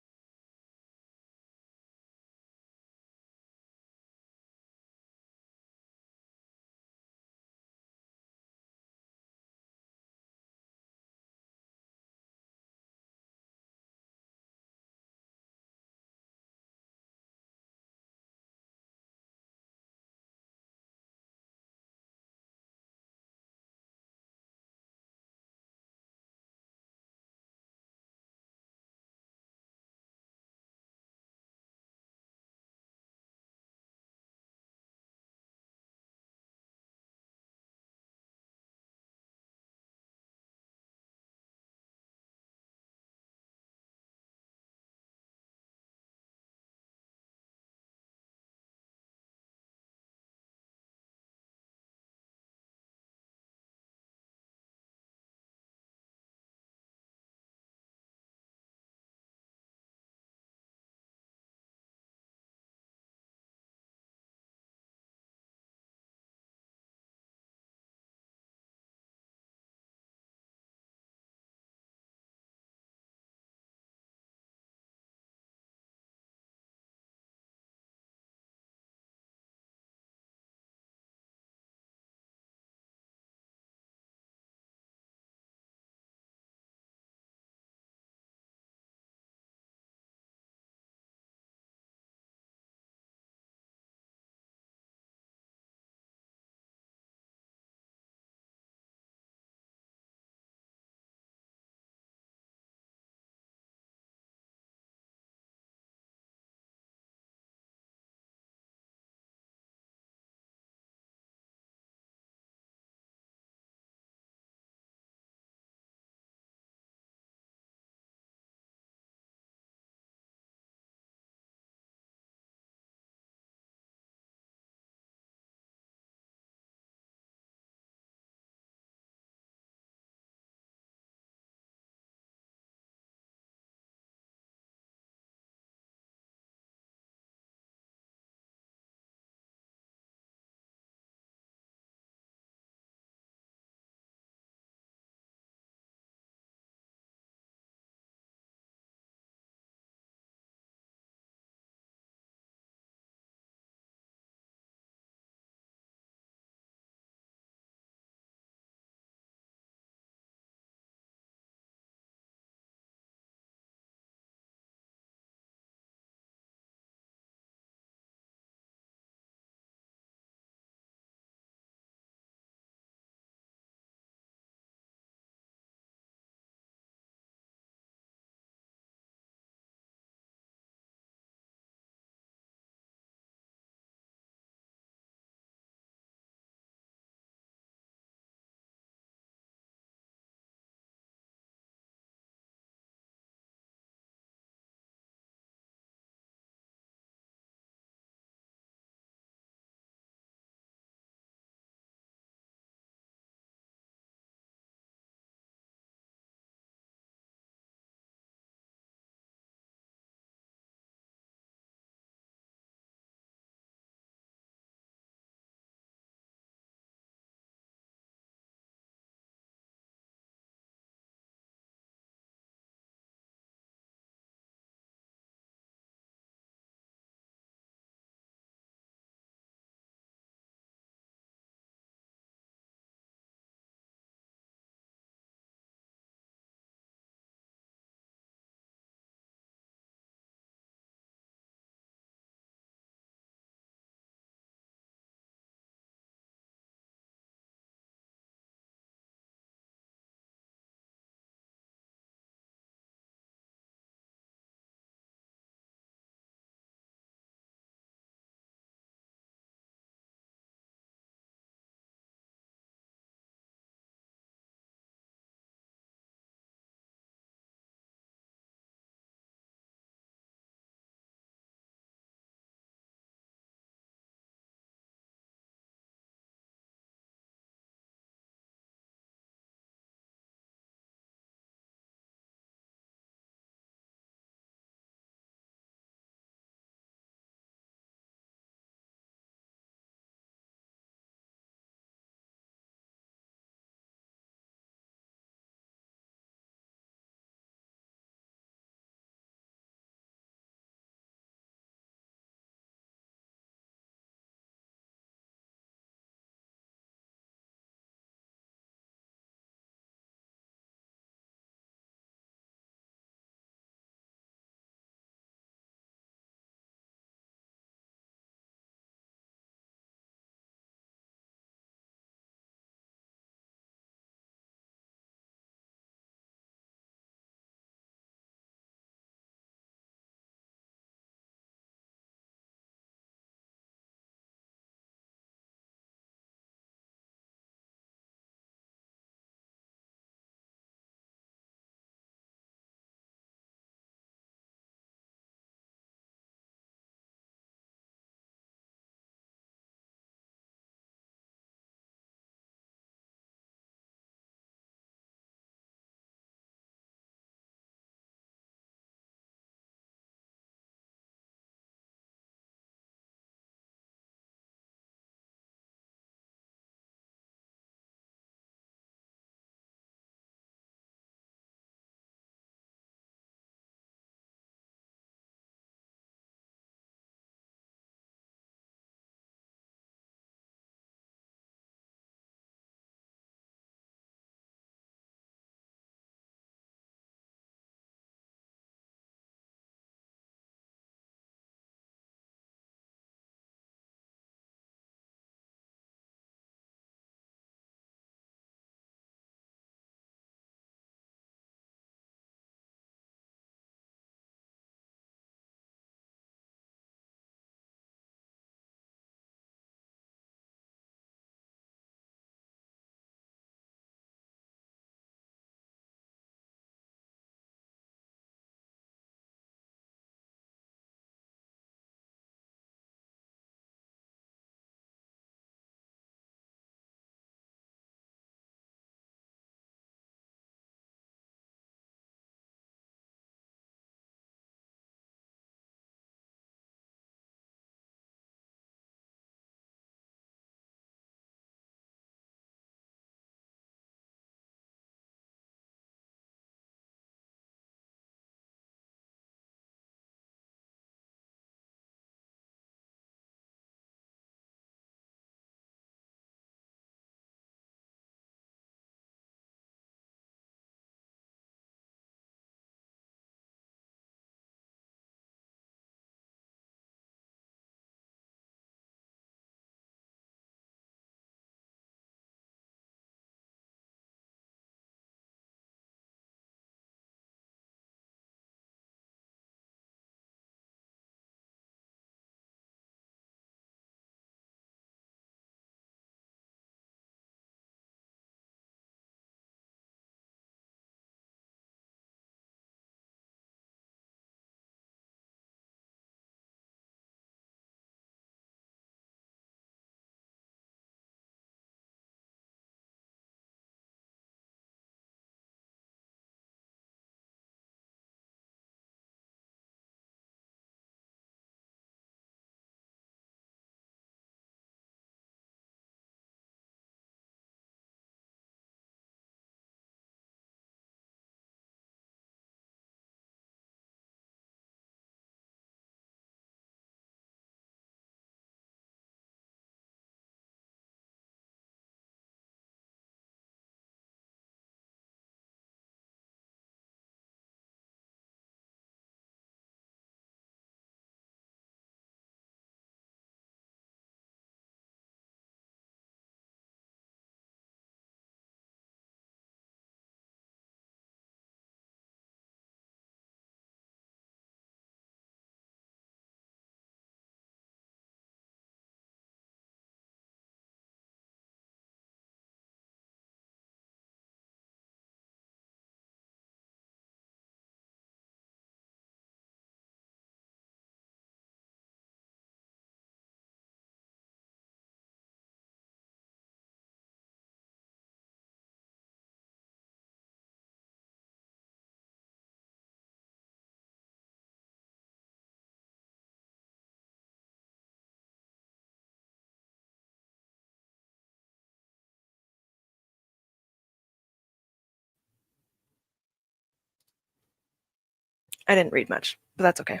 I didn't read much, but that's okay.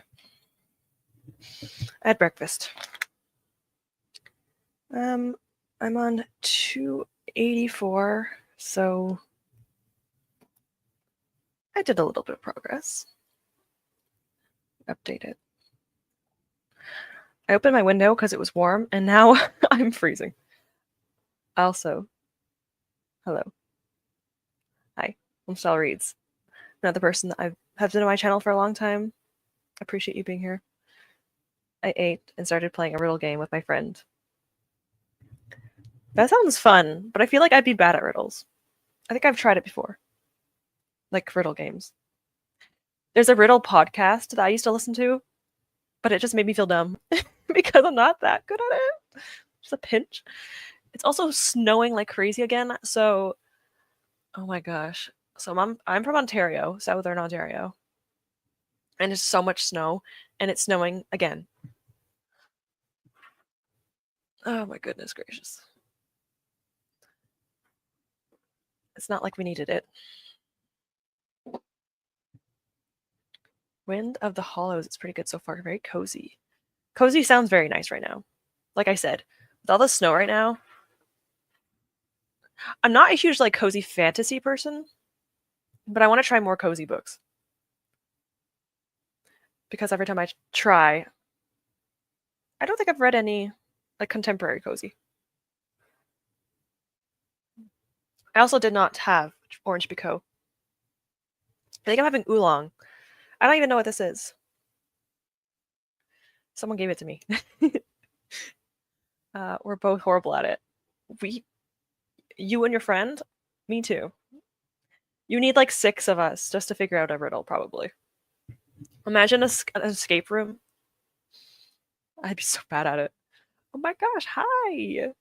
I had breakfast. I'm on 284, so I did a little bit of progress. Update it. I opened my window because it was warm, and now I'm freezing. Also, hello. Hi, I'm Stella Reads. Another person that have been on my channel for a long time. I appreciate you being here. I ate and started playing a riddle game with my friend. That sounds fun, but I feel like I'd be bad at riddles. I think I've tried it before. Like riddle games. There's a riddle podcast that I used to listen to, but it just made me feel dumb because I'm not that good at it. Just a pinch. It's also snowing like crazy again, so oh my gosh. So I'm from Ontario, Southern Ontario. And there's so much snow, and it's snowing again. Oh my goodness gracious. It's not like we needed it. Wind of the Hollows, it's pretty good so far. Very cozy. Cozy sounds very nice right now. Like I said, with all the snow right now, I'm not a huge like cozy fantasy person, but I want to try more cozy books. Because every time I try, I don't think I've read any like contemporary cozy. I also did not have Orange Bicot. I think I'm having oolong. I don't even know what this is. Someone gave it to me. We're both horrible at it. You and your friend? Me too. You need like 6 of us just to figure out a riddle, probably. Imagine an escape room. I'd be so bad at it. Oh my gosh, hi!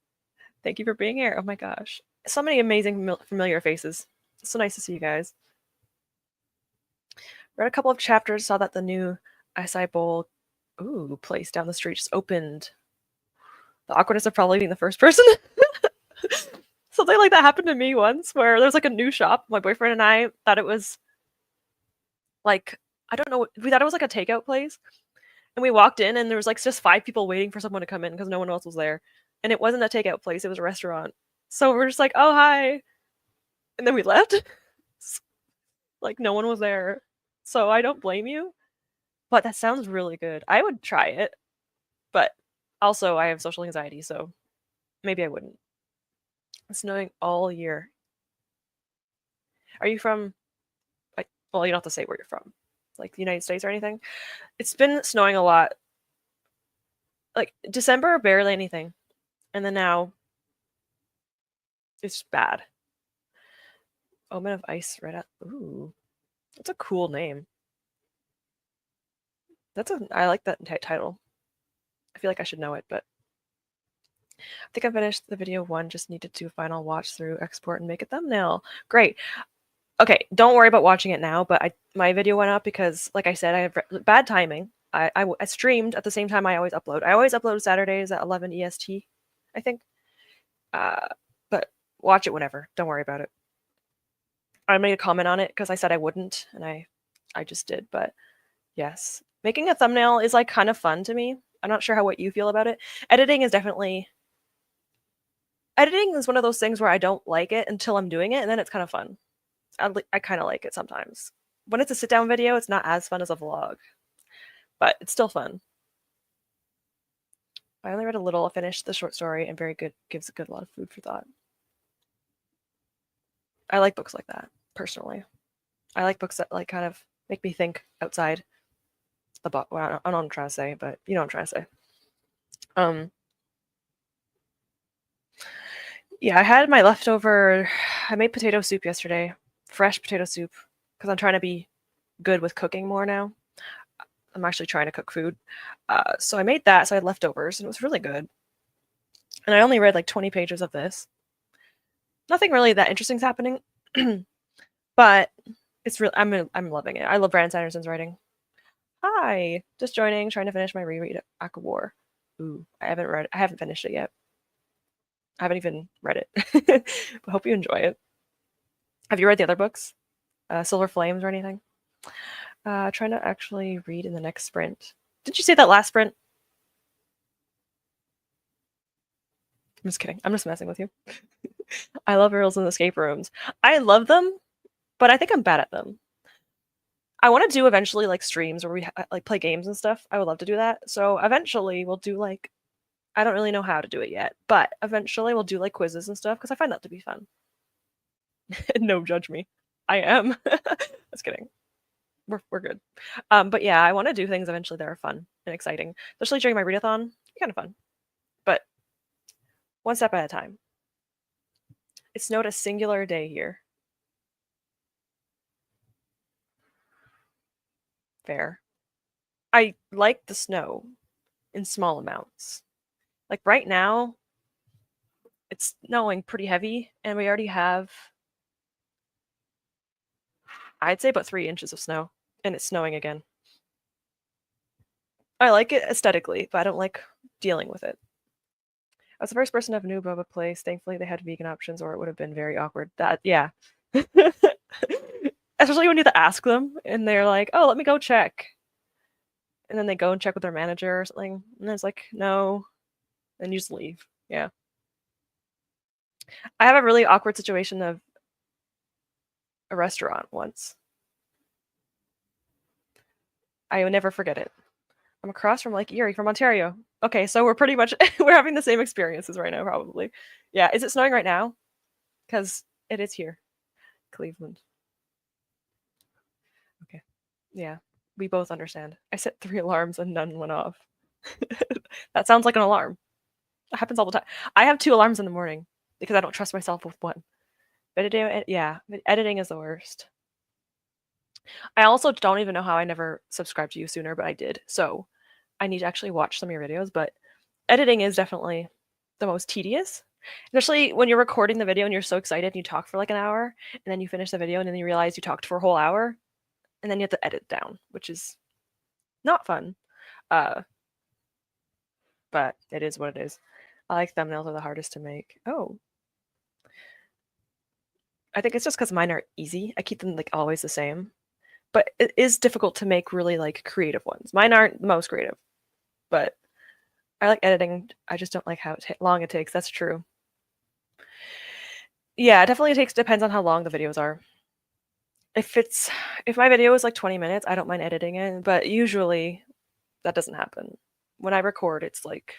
Thank you for being here. Oh my gosh. So many amazing familiar faces. It's so nice to see you guys. Read a couple of chapters, saw that the new acai bowl place down the street just opened. The awkwardness of probably being the first person. Something like that happened to me once where there's like a new shop. My boyfriend and I thought it was like, I don't know, we thought it was like a takeout place. And we walked in and there was like just 5 people waiting for someone to come in because no one else was there. And it wasn't a takeout place, it was a restaurant. So we're just like, oh, hi. And then we left. Like no one was there. So I don't blame you. But that sounds really good. I would try it. But also I have social anxiety, so maybe I wouldn't. It's snowing all year. Are you from, like, well, you don't have to say where you're from. Like the United States or anything? It's been snowing a lot. Like December, barely anything. And then now it's bad. Omen of Ice right out. Ooh. That's a cool name. I like that title. I feel like I should know it, but I think I finished the video 1, just need to do a final watch through, export, and make a thumbnail. Great. Okay, don't worry about watching it now, but my video went up because, like I said, I have bad timing. I streamed at the same time I always upload. I always upload Saturdays at 11 EST, I think. But watch it whenever. Don't worry about it. I made a comment on it because I said I wouldn't, and I just did, but yes. Making a thumbnail is like kind of fun to me. I'm not sure what you feel about it. Editing is one of those things where I don't like it until I'm doing it, and then it's kind of fun. I kind of like it sometimes. When it's a sit-down video, it's not as fun as a vlog, but it's still fun. I only read a little, finished the short story, and very good, gives a lot of food for thought. I like books like that, personally. I like books that like kind of make me think outside the box. Well, I don't know what I'm trying to say, but you know what I'm trying to say. Yeah, I had my leftover. I made potato soup yesterday, fresh potato soup, because I'm trying to be good with cooking more now. I'm actually trying to cook food. So I made that, so I had leftovers, and it was really good. And I only read like 20 pages of this. Nothing really that interesting is happening, but it's really I'm loving it. I love Brandon Sanderson's writing. Hi, just joining, trying to finish my reread of War. Ooh, I haven't finished it yet. I haven't even read it, but hope you enjoy it. Have you read the other books, Silver Flames or anything? Trying to actually read in the next sprint. Did you say that last sprint? I'm just kidding. I'm just messing with you. I love riddles and escape rooms. I love them, but I think I'm bad at them. I want to do eventually like streams where we like play games and stuff. I would love to do that. So eventually we'll do like, I don't really know how to do it yet, but eventually we'll do like quizzes and stuff because I find that to be fun. No, judge me. I am. Just kidding. We're good. But yeah, I want to do things eventually that are fun and exciting, especially during my readathon. Kind of fun, but one step at a time. It snowed a singular day here. Fair. I like the snow in small amounts. Like right now, it's snowing pretty heavy, and we already have, I'd say, about 3 inches of snow, and it's snowing again. I like it aesthetically, but I don't like dealing with it. I was the first person to have a new boba place. Thankfully, they had vegan options, or it would have been very awkward. That, yeah. Especially when you have to ask them, and they're like, "Oh, let me go check," and then they go and check with their manager or something, and it's like, "No," and you just leave. Yeah. I have a really awkward situation of a restaurant once. I will never forget it. I'm across from Lake Erie from Ontario. Okay, so we're pretty much we're having the same experiences right now, probably. Yeah, is it snowing right now? Because it is here, Cleveland. Okay, yeah, we both understand. I set 3 alarms and none went off. That sounds like an alarm. It happens all the time. I have 2 alarms in the morning because I don't trust myself with one. But yeah, editing is the worst. I also don't even know how I never subscribed to you sooner, but I did. So I need to actually watch some of your videos, but editing is definitely the most tedious, especially when you're recording the video and you're so excited and you talk for like an hour and then you finish the video and then you realize you talked for a whole hour and then you have to edit down, which is not fun. Uh, but it is what it is. I like thumbnails are the hardest to make. Oh, I think it's just because mine are easy. I keep them like always the same, but it is difficult to make really like creative ones. Mine aren't the most creative, but I like editing. I just don't like how long it takes. That's true. Yeah, it definitely depends on how long the videos are. If my video is like 20 minutes, I don't mind editing it, but usually that doesn't happen. When I record, it's like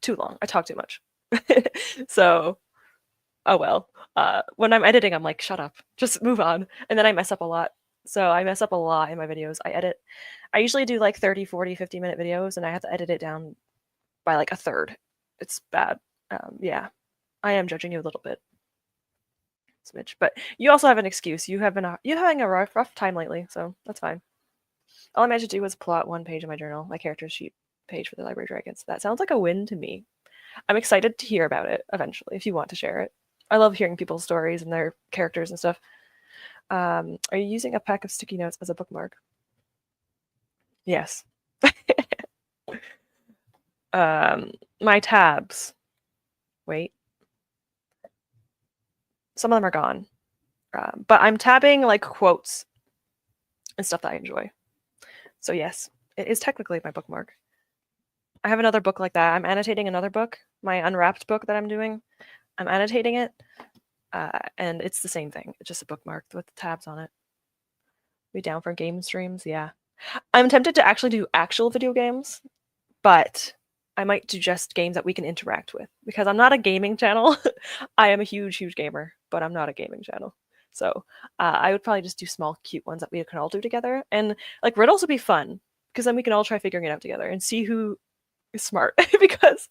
too long. I talk too much. So, oh well. When I'm editing, I'm like, shut up, just move on. And then I mess up a lot. So I mess up a lot in my videos. I usually do like 30, 40, 50-minute videos, and I have to edit it down by like a third. It's bad. Yeah, I am judging you a little bit, Smidge. But you also have an excuse. You having a rough time lately, so that's fine. All I managed to do was plot one page of my journal, my character sheet page for the Library Dragons. That sounds like a win to me. I'm excited to hear about it eventually, if you want to share it. I love hearing people's stories and their characters and stuff. Are you using a pack of sticky notes as a bookmark? Yes. My tabs. Wait. Some of them are gone. But I'm tabbing like quotes and stuff that I enjoy. So yes, it is technically my bookmark. I have another book like that. I'm annotating another book, my unwrapped book that I'm doing. I'm annotating it, and it's the same thing. It's just a bookmark with the tabs on it. Be down for game streams? Yeah. I'm tempted to actually do actual video games, but I might do just games that we can interact with because I'm not a gaming channel. I am a huge, huge gamer, but I'm not a gaming channel. So I would probably just do small, cute ones that we can all do together. And like riddles would be fun because then we can all try figuring it out together and see who is smart because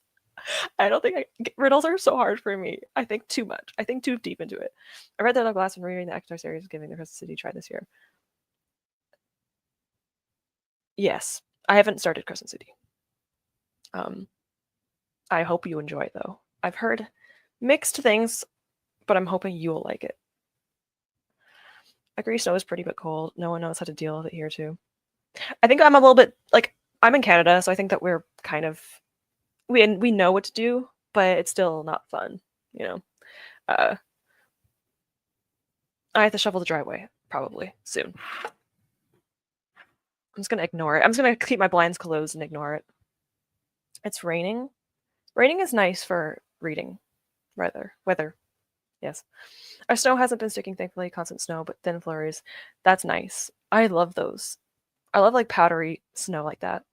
I don't think riddles are so hard for me. I think too much. I think too deep into it. I read the other glass when reading the Extra series, giving the Crescent City try this year. Yes, I haven't started Crescent City. I hope you enjoy it though. I've heard mixed things, but I'm hoping you'll like it. I agree, snow is pretty but cold. No one knows how to deal with it here too. I think I'm a little bit like I'm in Canada, so I think that we're kind of we know what to do, but it's still not fun, you know. I have to shovel the driveway probably soon. I'm just gonna ignore it. I'm just gonna keep my blinds closed and ignore it. It's raining. Raining is nice for reading. Weather. Yes. Our snow hasn't been sticking, thankfully. Constant snow, but thin flurries. That's nice. I love those. I love like powdery snow like that.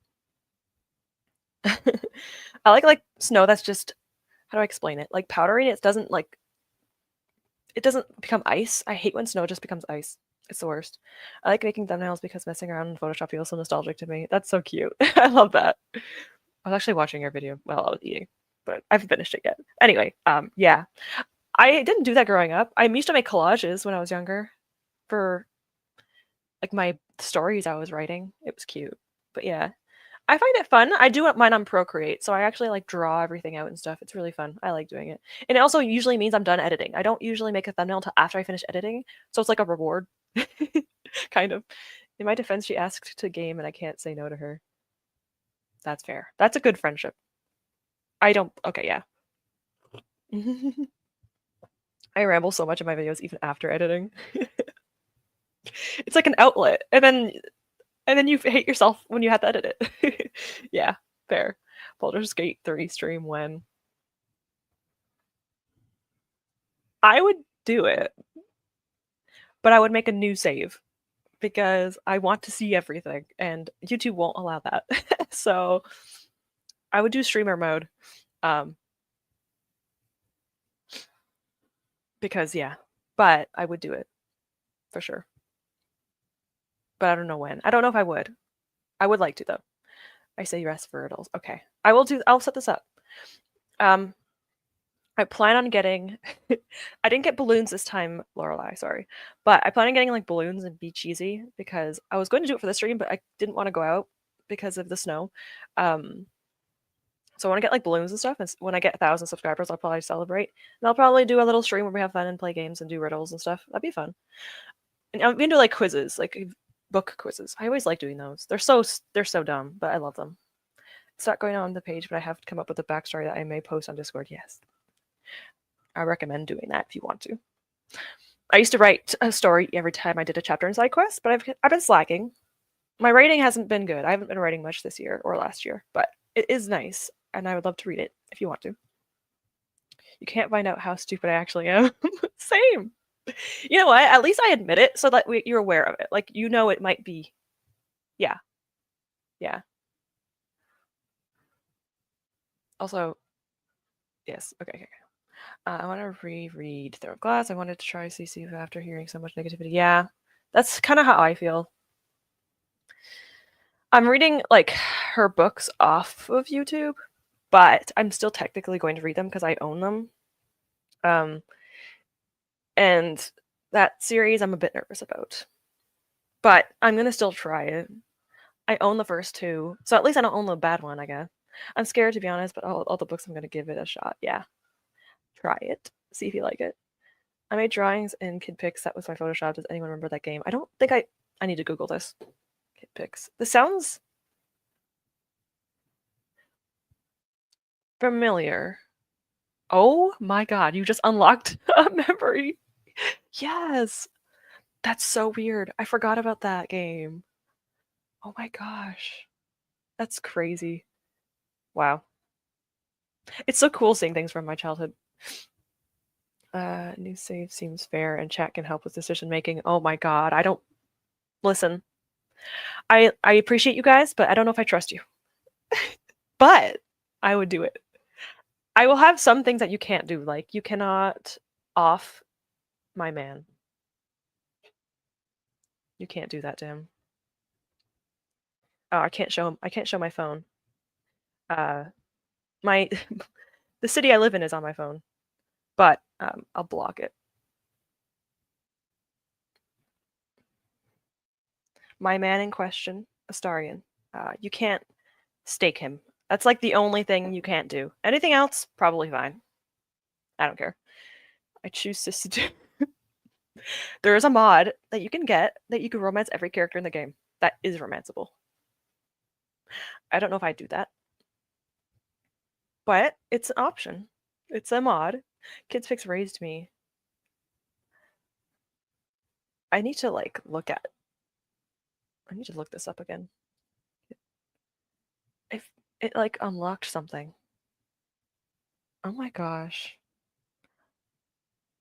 I like snow that's just, how do I explain it? Like powdery, it doesn't become ice. I hate when snow just becomes ice. It's the worst. I like making thumbnails because messing around in Photoshop feels so nostalgic to me. That's so cute. I love that. I was actually watching your video while I was eating, but I haven't finished it yet. Anyway, yeah. I didn't do that growing up. I used to make collages when I was younger for like my stories I was writing. It was cute. But yeah, I find it fun. I do mine on Procreate, so I actually like draw everything out and stuff. It's really fun. I like doing it. And it also usually means I'm done editing. I don't usually make a thumbnail until after I finish editing, so it's like a reward. Kind of. In my defense, she asked to game and I can't say no to her. That's fair. That's a good friendship. I don't okay, yeah. I ramble so much in my videos even after editing. It's like an outlet. And then you hate yourself when you have to edit it. Yeah, fair. Baldur's Gate 3 stream when I would do it, but I would make a new save because I want to see everything, and YouTube won't allow that. So I would do streamer mode, um, because yeah, but I would do it for sure. But I don't know when. I don't know if I would. I would like to though. I say yes for riddles. Okay, I'll set this up. Um, I plan on getting I didn't get balloons this time, Lorelai, sorry. But I plan on getting like balloons and be cheesy because I was going to do it for the stream, but I didn't want to go out because of the snow. Um, so I want to get like balloons and stuff. And when I get 1,000 subscribers, I'll probably celebrate. And I'll probably do a little stream where we have fun and play games and do riddles and stuff. That'd be fun. And I'm into like quizzes, like book quizzes. I always like doing those. They're so dumb, but I love them. It's not going on the page, but I have to come up with a backstory that I may post on Discord. Yes. I recommend doing that if you want to. I used to write a story every time I did a chapter in side quest, but I've been slacking. My writing hasn't been good. I haven't been writing much this year or last year, but it is nice, and I would love to read it if you want to. You can't find out how stupid I actually am. Same. You know what? At least I admit it so that you're aware of it. Like, you know it might be. Yeah. Yeah. Also, yes. Okay. I want to reread Throw of Glass. I wanted to try CC after hearing so much negativity. Yeah. That's kind of how I feel. I'm reading like her books off of YouTube, but I'm still technically going to read them because I own them. And that series I'm a bit nervous about. But I'm gonna still try it. I own the first two, so at least I don't own the bad one, I guess. I'm scared to be honest, but all the books I'm gonna give it a shot. Yeah. Try it. See if you like it. I made drawings in Kid Pix. That was my Photoshop. Does anyone remember that game? I don't think I need to Google this. Kid Pix. This sounds familiar. Oh my god, you just unlocked a memory. Yes. That's so weird. I forgot about that game. Oh my gosh. That's crazy. Wow. It's so cool seeing things from my childhood. New save seems fair and chat can help with decision making. Oh my god. I don't listen. I appreciate you guys, but I don't know if I trust you. But I would do it. I will have some things that you can't do, like you cannot off my man. You can't do that to him. Oh, I can't show him. I can't show my phone. My the city I live in is on my phone, but I'll block it. My man in question, Astarion. You can't stake him. That's like the only thing you can't do. Anything else, probably fine. I don't care. I choose to. There is a mod that you can get that you can romance every character in the game. That is romanceable. I don't know if I do that, but it's an option. It's a mod. Kids Fix raised me. I need to like look at. I need to look this up again. If it like unlocked something. Oh my gosh.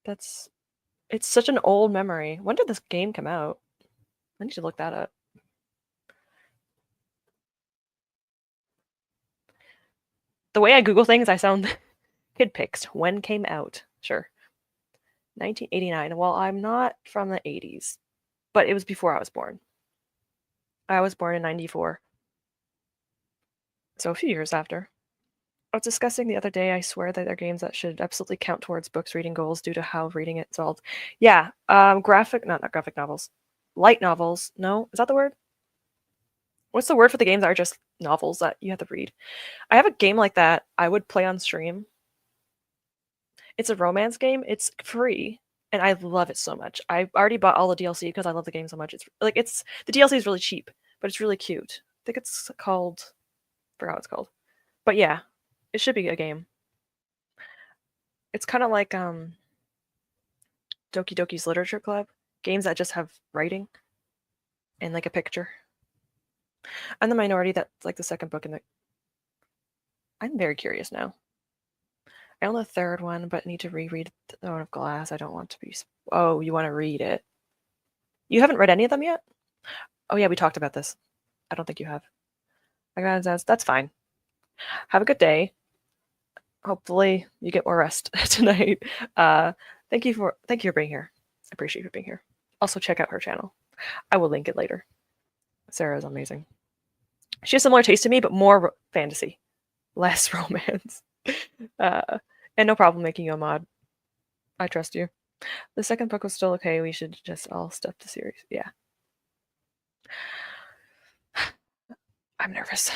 It's such an old memory. When did this game come out? I need to look that up. The way I Google things, I sound kid pics. When came out? Sure. 1989. Well, I'm not from the 80s, but it was before I was born. I was born in 94. So a few years after. I was discussing the other day, I swear that they're games that should absolutely count towards books reading goals due to how reading it solved. Yeah, not graphic novels. Light novels. No, is that the word? What's the word for the games that are just novels that you have to read? I have a game like that I would play on stream. It's a romance game. It's free, and I love it so much. I already bought all the DLC because I love the game so much. It's the DLC is really cheap, but it's really cute. I think it's called, I forgot what it's called. But yeah, it should be a game. It's kind of like Doki Doki's Literature Club, games that just have writing and like a picture. I'm the minority that's like the second book in the. I'm very curious now. I own the third one, but need to reread The Throne of Glass. I don't want to be. Oh, you want to read it? You haven't read any of them yet? Oh yeah, we talked about this. I don't think you have. I got that's fine. Have a good day. Hopefully you get more rest tonight. Thank you for being here. I appreciate you being here. Also check out her channel. I will link it later. Sarah is amazing. She has similar taste to me, but more fantasy, less romance. And no problem making you a mod. I trust you. The second book was still okay. We should just all step the series. Yeah. I'm nervous.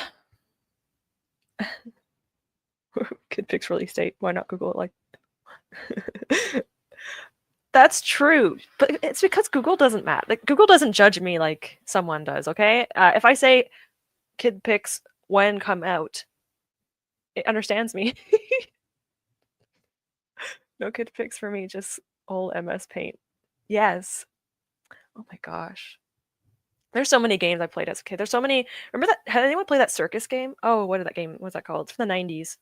Kid picks release date. Why not Google it like That's true, but it's because Google doesn't matter. Like Google doesn't judge me like someone does. Okay, if I say kid pics when come out, it understands me. No kid pics for me, just old MS Paint. Yes. Oh my gosh. There's so many games I played as a kid. There's so many. Remember that? Had anyone play that circus game? Oh, what did that game? What's that called? It's from the 90s.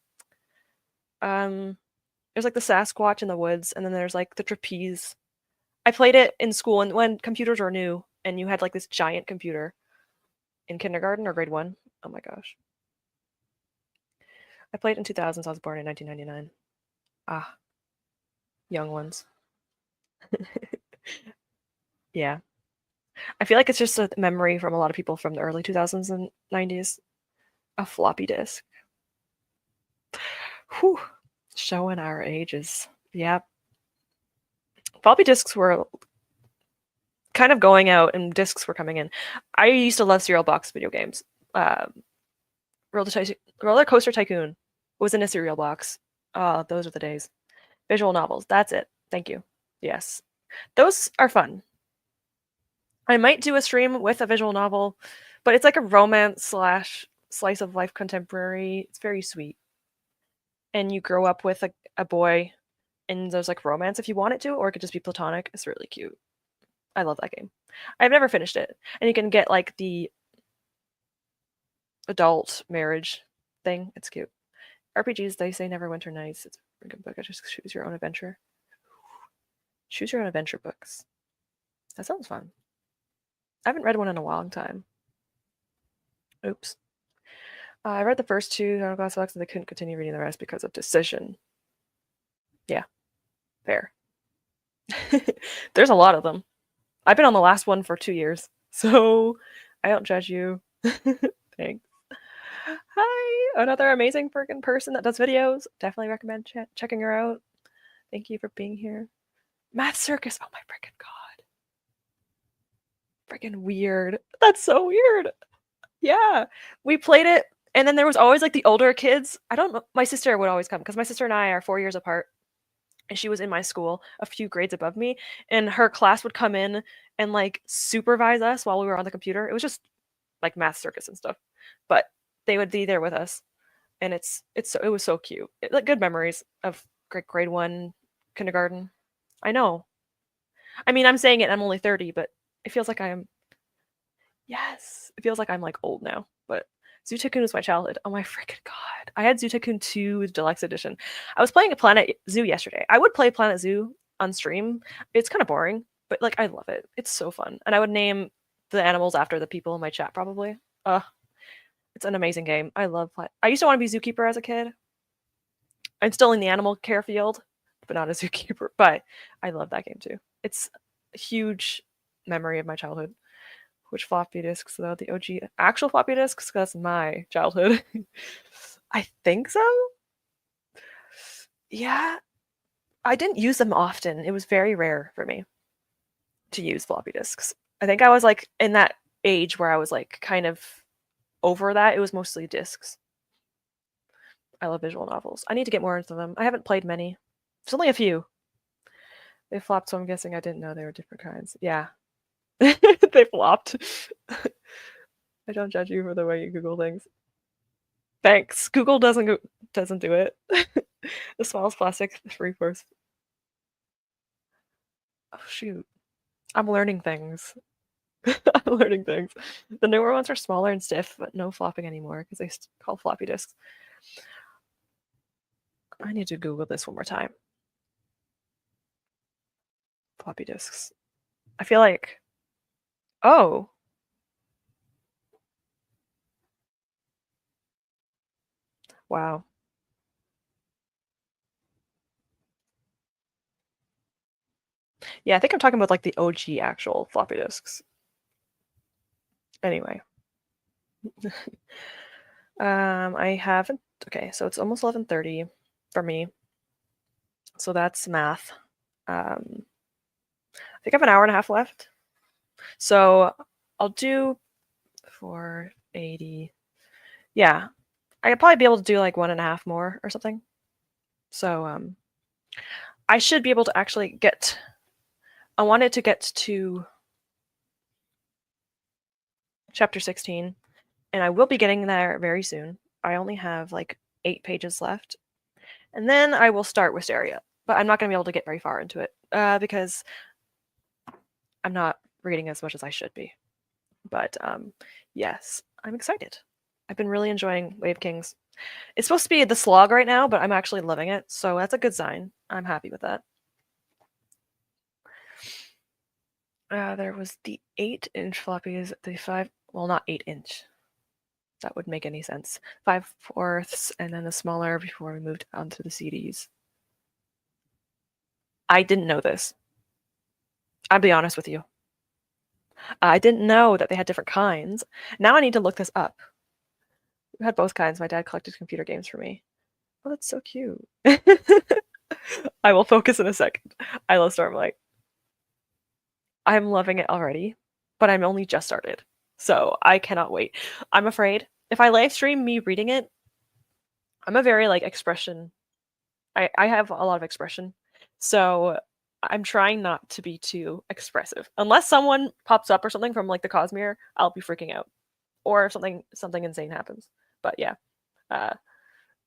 There's like the Sasquatch in the woods, and then there's like the trapeze. I played it in school, and when computers were new, and you had like this giant computer in kindergarten or grade 1. Oh my gosh. I played in 2000s. I was born in 1999. Ah, young ones. Yeah. I feel like it's just a memory from a lot of people from the early 2000s and 90s. A floppy disk. Whew. Showing our ages. Yep. Floppy disks were kind of going out and discs were coming in. I used to love cereal box video games. Roller Coaster Tycoon was in a cereal box. Those are the days. Visual novels. That's it. Thank you. Yes. Those are fun. I might do a stream with a visual novel, but it's like a romance slash slice of life contemporary. It's very sweet. And you grow up with a boy, and there's like romance if you want it to, or it could just be platonic. It's really cute. I love that game. I've never finished it. And you can get like the adult marriage thing. It's cute. RPGs, they say Neverwinter Nights. It's a good book. I just choose your own adventure. Choose your own adventure books. That sounds fun. I haven't read one in a long time. Oops. I read the first 2 Class books and I couldn't continue reading the rest because of decision. Yeah. Fair. There's a lot of them. I've been on the last one for 2 years, so I don't judge you. Thanks. Hi, another amazing freaking person that does videos. Definitely recommend checking her out. Thank you for being here. Math Circus. Oh my freaking god. Freaking weird. That's so weird. Yeah. We played it, and then there was always like the older kids. I don't know. My sister would always come because my sister and I are 4 years apart. And she was in my school a few grades above me, and her class would come in and like supervise us while we were on the computer. It was just like Math Circus and stuff, but they would be there with us, and it was so cute. Like good memories of grade 1 kindergarten. I know. I mean, I'm saying it. I'm only 30, but it feels like I am. Yes. It feels like I'm like old now, but Zoo Tycoon was my childhood. Oh my freaking god. I had Zoo Tycoon 2 Deluxe Edition. I was playing a Planet Zoo yesterday. I would play Planet Zoo on stream. It's kind of boring, but like I love it. It's so fun. And I would name the animals after the people in my chat probably. It's an amazing game. I love I used to want to be zookeeper as a kid. I'm still in the animal care field, but not a zookeeper. But I love that game too. It's a huge memory of my childhood. Which floppy disks though? The OG actual floppy disks? That's my childhood. I think so. Yeah. I didn't use them often. It was very rare for me to use floppy disks. I think I was like in that age where I was like kind of over that. It was mostly disks. I love visual novels. I need to get more into them. I haven't played many. There's only a few. They flopped, so I'm guessing I didn't know they were different kinds. Yeah. They flopped. I don't judge you for the way you Google things. Thanks. Google doesn't do it. The smallest plastic, the free force. Oh shoot. I'm learning things. I'm learning things. The newer ones are smaller and stiff, but no flopping anymore because they call floppy disks. I need to Google this one more time. Floppy disks. I feel like. Oh. Wow. Yeah, I think I'm talking about like the OG actual floppy disks. Anyway. I haven't. Okay, so it's almost 11:30 for me. So that's math. I think I have an hour and a half left. So I'll do 480. Yeah, I could probably be able to do like 1.5 more or something. So I should be able to actually get. I wanted to get to chapter 16, and I will be getting there very soon. I only have like 8 pages left, and then I will start Wisteria. But I'm not going to be able to get very far into it because I'm not reading as much as I should be. But yes, I'm excited. I've been really enjoying Wave Kings. It's supposed to be the slog right now, but I'm actually loving it, so that's a good sign. I'm happy with that. There was the 8-inch floppies, the 5, well, not 8-inch. That would make any sense. 5/4, and then the smaller before we moved onto the CDs. I didn't know this. I'll be honest with you. I didn't know that they had different kinds. Now I need to look this up. We had both kinds. My dad collected computer games for me. Oh, that's so cute. I will focus in a second. I love Stormlight. I'm loving it already, but I'm only just started. So I cannot wait. I'm afraid if I live stream me reading it, I'm a very like expression. I have a lot of expression. So I'm trying not to be too expressive. Unless someone pops up or something from like the Cosmere, I'll be freaking out. Or if something insane happens. But yeah. Uh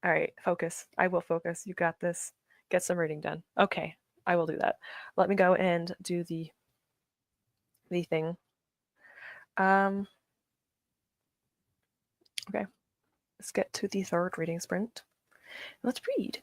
all right, focus. I will focus. You got this. Get some reading done. Okay. I will do that. Let me go and do the thing. Um okay. Let's get to the third reading sprint. Let's read.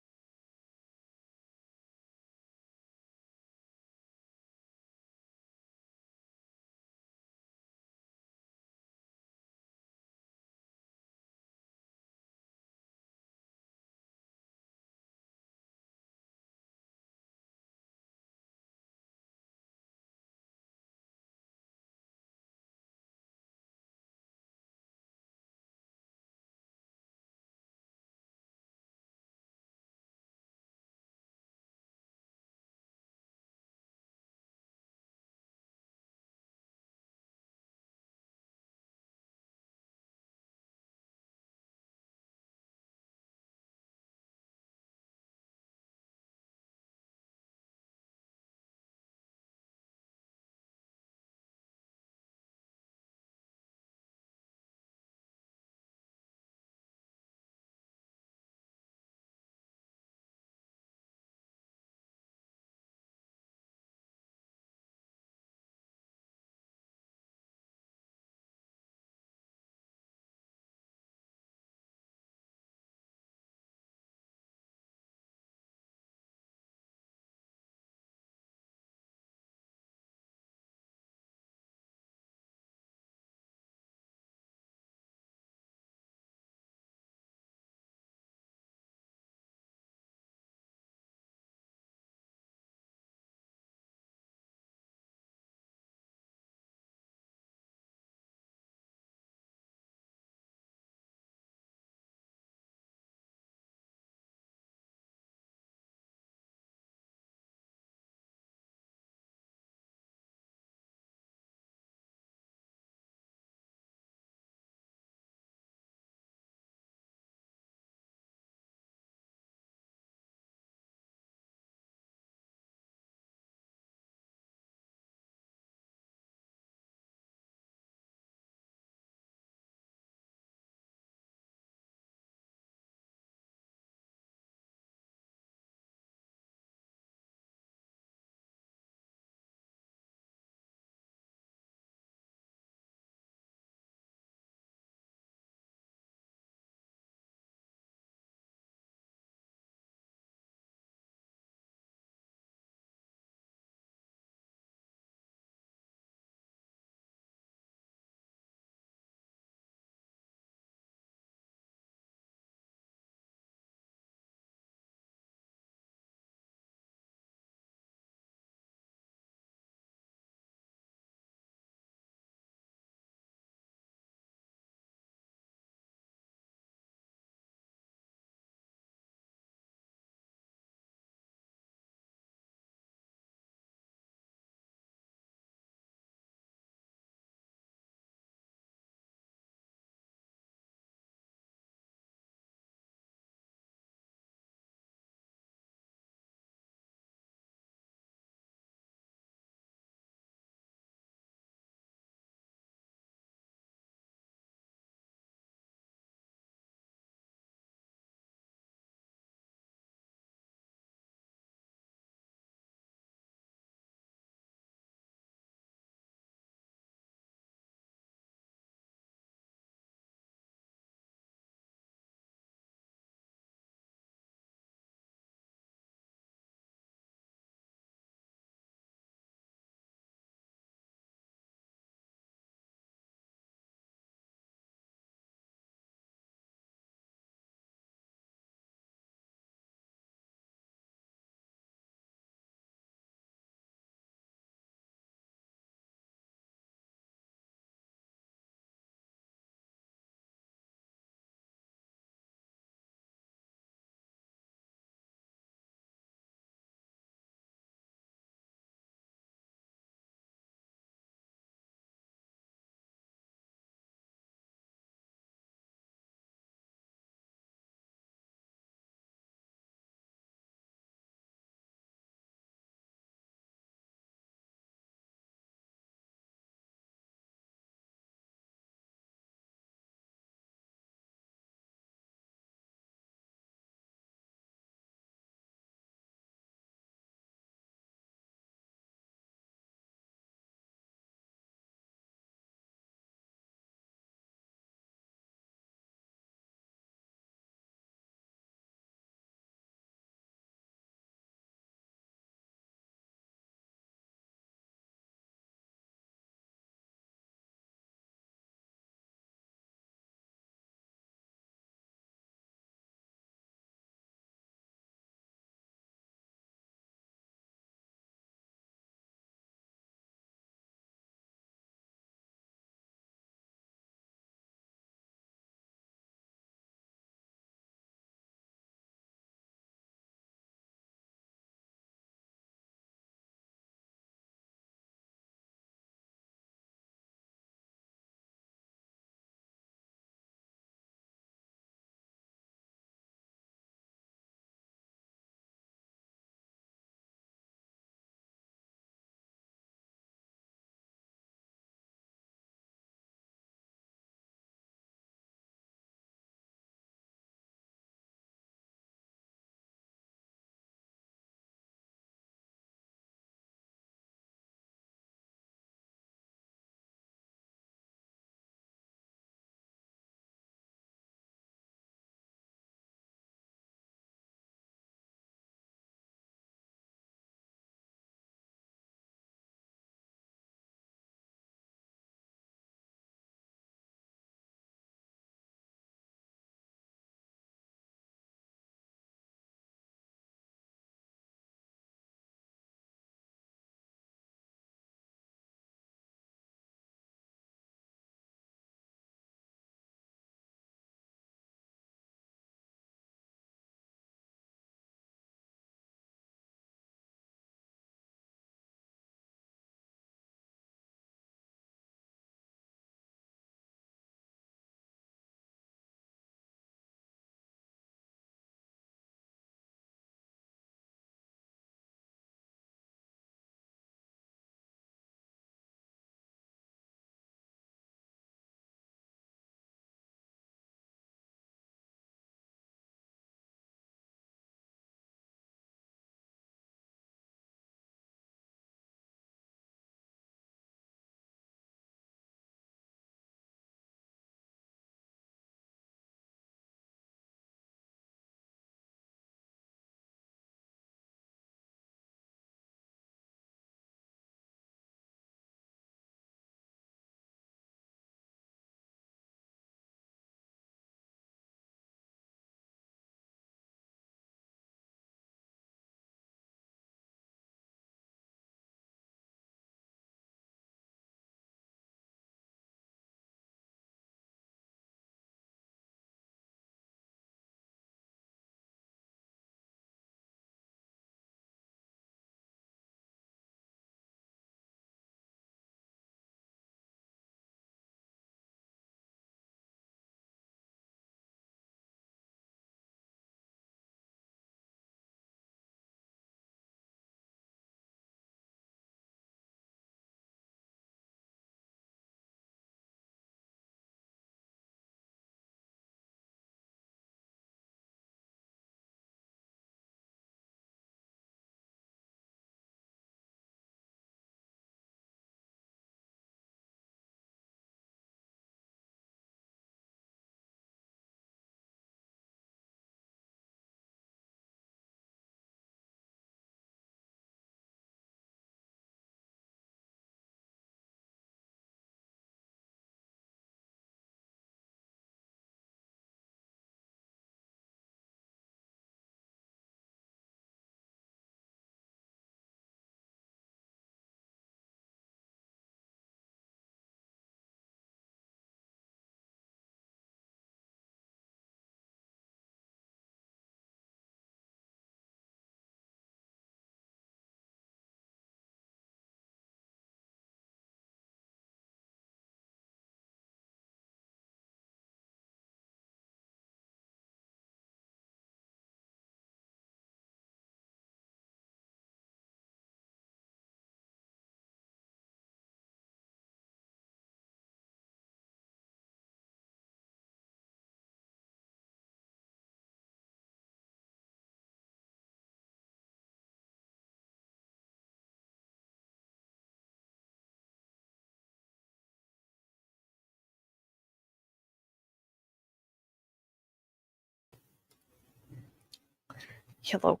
Hello.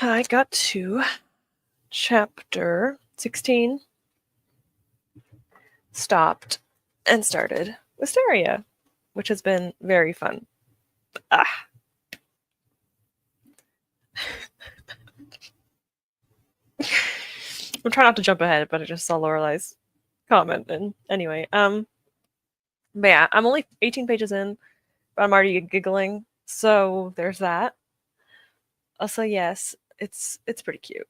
I got to chapter 16, stopped, and started Wisteria, which has been very fun. Ah. I'm trying not to jump ahead, but I just saw Lorelai's comment, and anyway, but yeah, I'm only 18 pages in, but I'm already giggling, so there's that. Also, yes, it's pretty cute.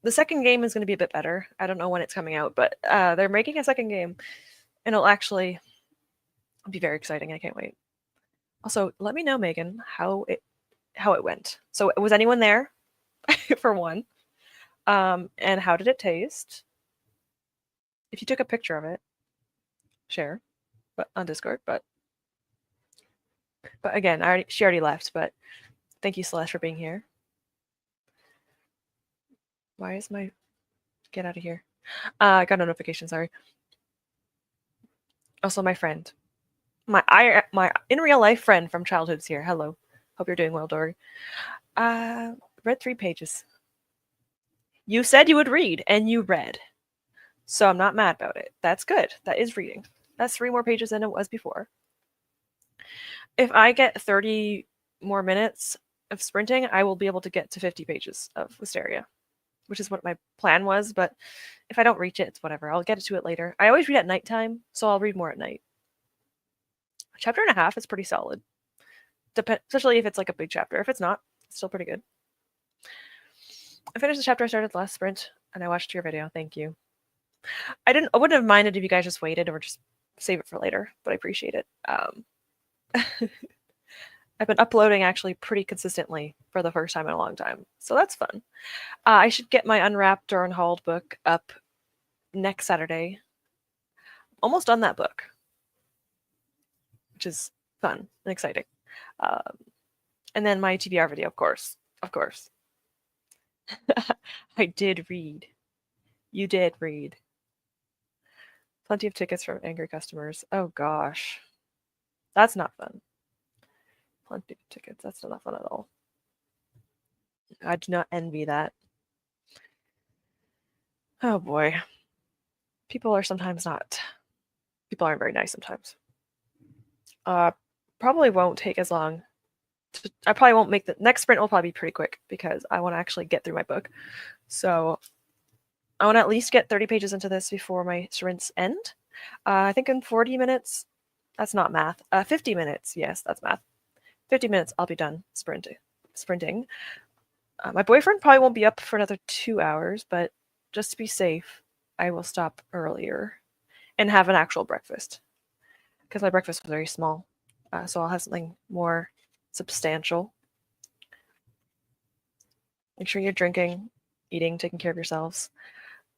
The second game is going to be a bit better. I don't know when it's coming out, but they're making a second game, and it'll actually be very exciting. I can't wait. Also, let me know, Megan, how it went. So, was anyone there, for one? And how did it taste? If you took a picture of it, share, but on Discord. But again, she already left. But thank you, Celeste, for being here. Why is my get out of here? I got a notification. Sorry. Also, my friend, my in real life friend from childhood's here. Hello. Hope you're doing well, Dory. Read 3 pages. You said you would read, and you read. So I'm not mad about it. That's good. That is reading. That's 3 more pages than it was before. If I get 30 more minutes of sprinting, I will be able to get to 50 pages of Wisteria, which is what my plan was. But if I don't reach it, it's whatever. I'll get to it later. I always read at nighttime, so I'll read more at night. A chapter and a half is pretty solid, especially if it's like a big chapter. If it's not, it's still pretty good. I finished the chapter I started last sprint, and I watched your video. Thank you. I wouldn't have minded if you guys just waited or just save it for later, but I appreciate it. I've been uploading actually pretty consistently for the first time in a long time, so that's fun. I should get my unwrapped or unhauled book up next Saturday. Almost done that book, which is fun and exciting. And then my TBR video, of course. I did read. You did read. Plenty of tickets from angry customers. Oh gosh. That's not fun. Plenty of tickets. That's not fun at all. I do not envy that. Oh boy. People aren't very nice sometimes. Probably won't take as long. I probably won't make the next sprint will probably be pretty quick because I want to actually get through my book. So I want to at least get 30 pages into this before my sprints end. I think in 40 minutes, that's not math. 50 minutes, yes, that's math. 50 minutes, I'll be done sprinting. My boyfriend probably won't be up for another 2 hours, but just to be safe, I will stop earlier and have an actual breakfast because my breakfast was very small. So I'll have something more substantial. Make sure you're drinking, eating, taking care of yourselves.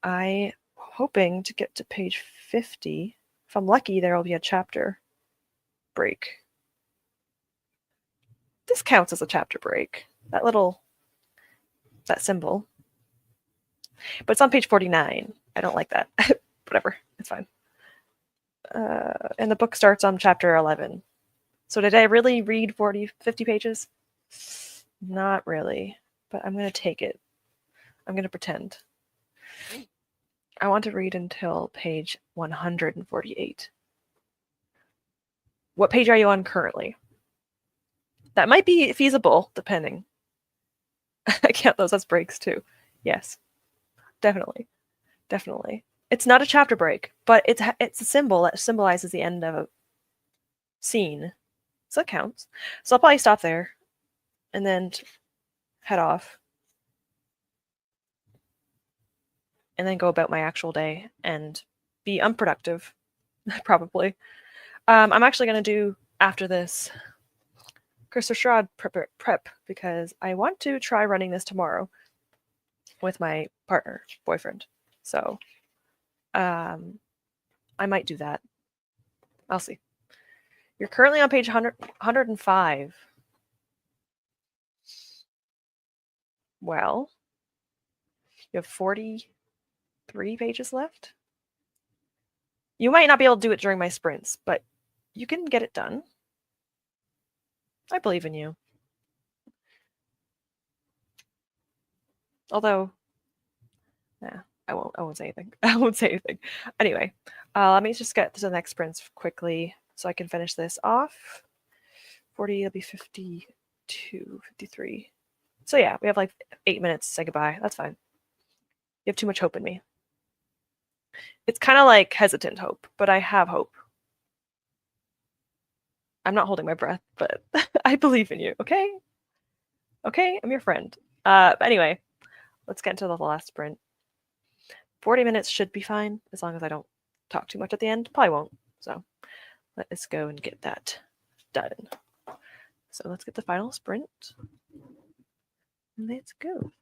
I'm hoping to get to page 50. If I'm lucky, there will be a chapter break. This counts as a chapter break. That symbol. But it's on page 49. I don't like that. Whatever. It's fine. And the book starts on chapter 11. So did I really read 50 pages? Not really. But I'm going to take it. I'm going to pretend. I want to read until page 148. What page are you on currently? That might be feasible, depending. I count those as breaks too. Yes, definitely. It's not a chapter break, but it's a symbol that symbolizes the end of a scene, so it counts. So I'll probably stop there, and then head off, and then go about my actual day and be unproductive, probably. I'm actually gonna do after this Crystal Shroud prep because I want to try running this tomorrow with my boyfriend. So I might do that. I'll see. You're currently on page 105. Well, you have 43 pages left. You might not be able to do it during my sprints, but You can get it done. I believe in you. Although, yeah, I won't say anything. I won't say anything. Anyway, let me just get to the next sprints quickly so I can finish this off. 40, it'll be 52, 53. So yeah, we have like 8 minutes to say goodbye. That's fine. You have too much hope in me. It's kind of like hesitant hope, but I have hope. I'm not holding my breath, but I believe in you, okay? Okay, I'm your friend. Anyway, let's get into the last sprint. 40 minutes should be fine, as long as I don't talk too much at the end. Probably won't, so let's go and get that done. So let's get the final sprint. Let's go.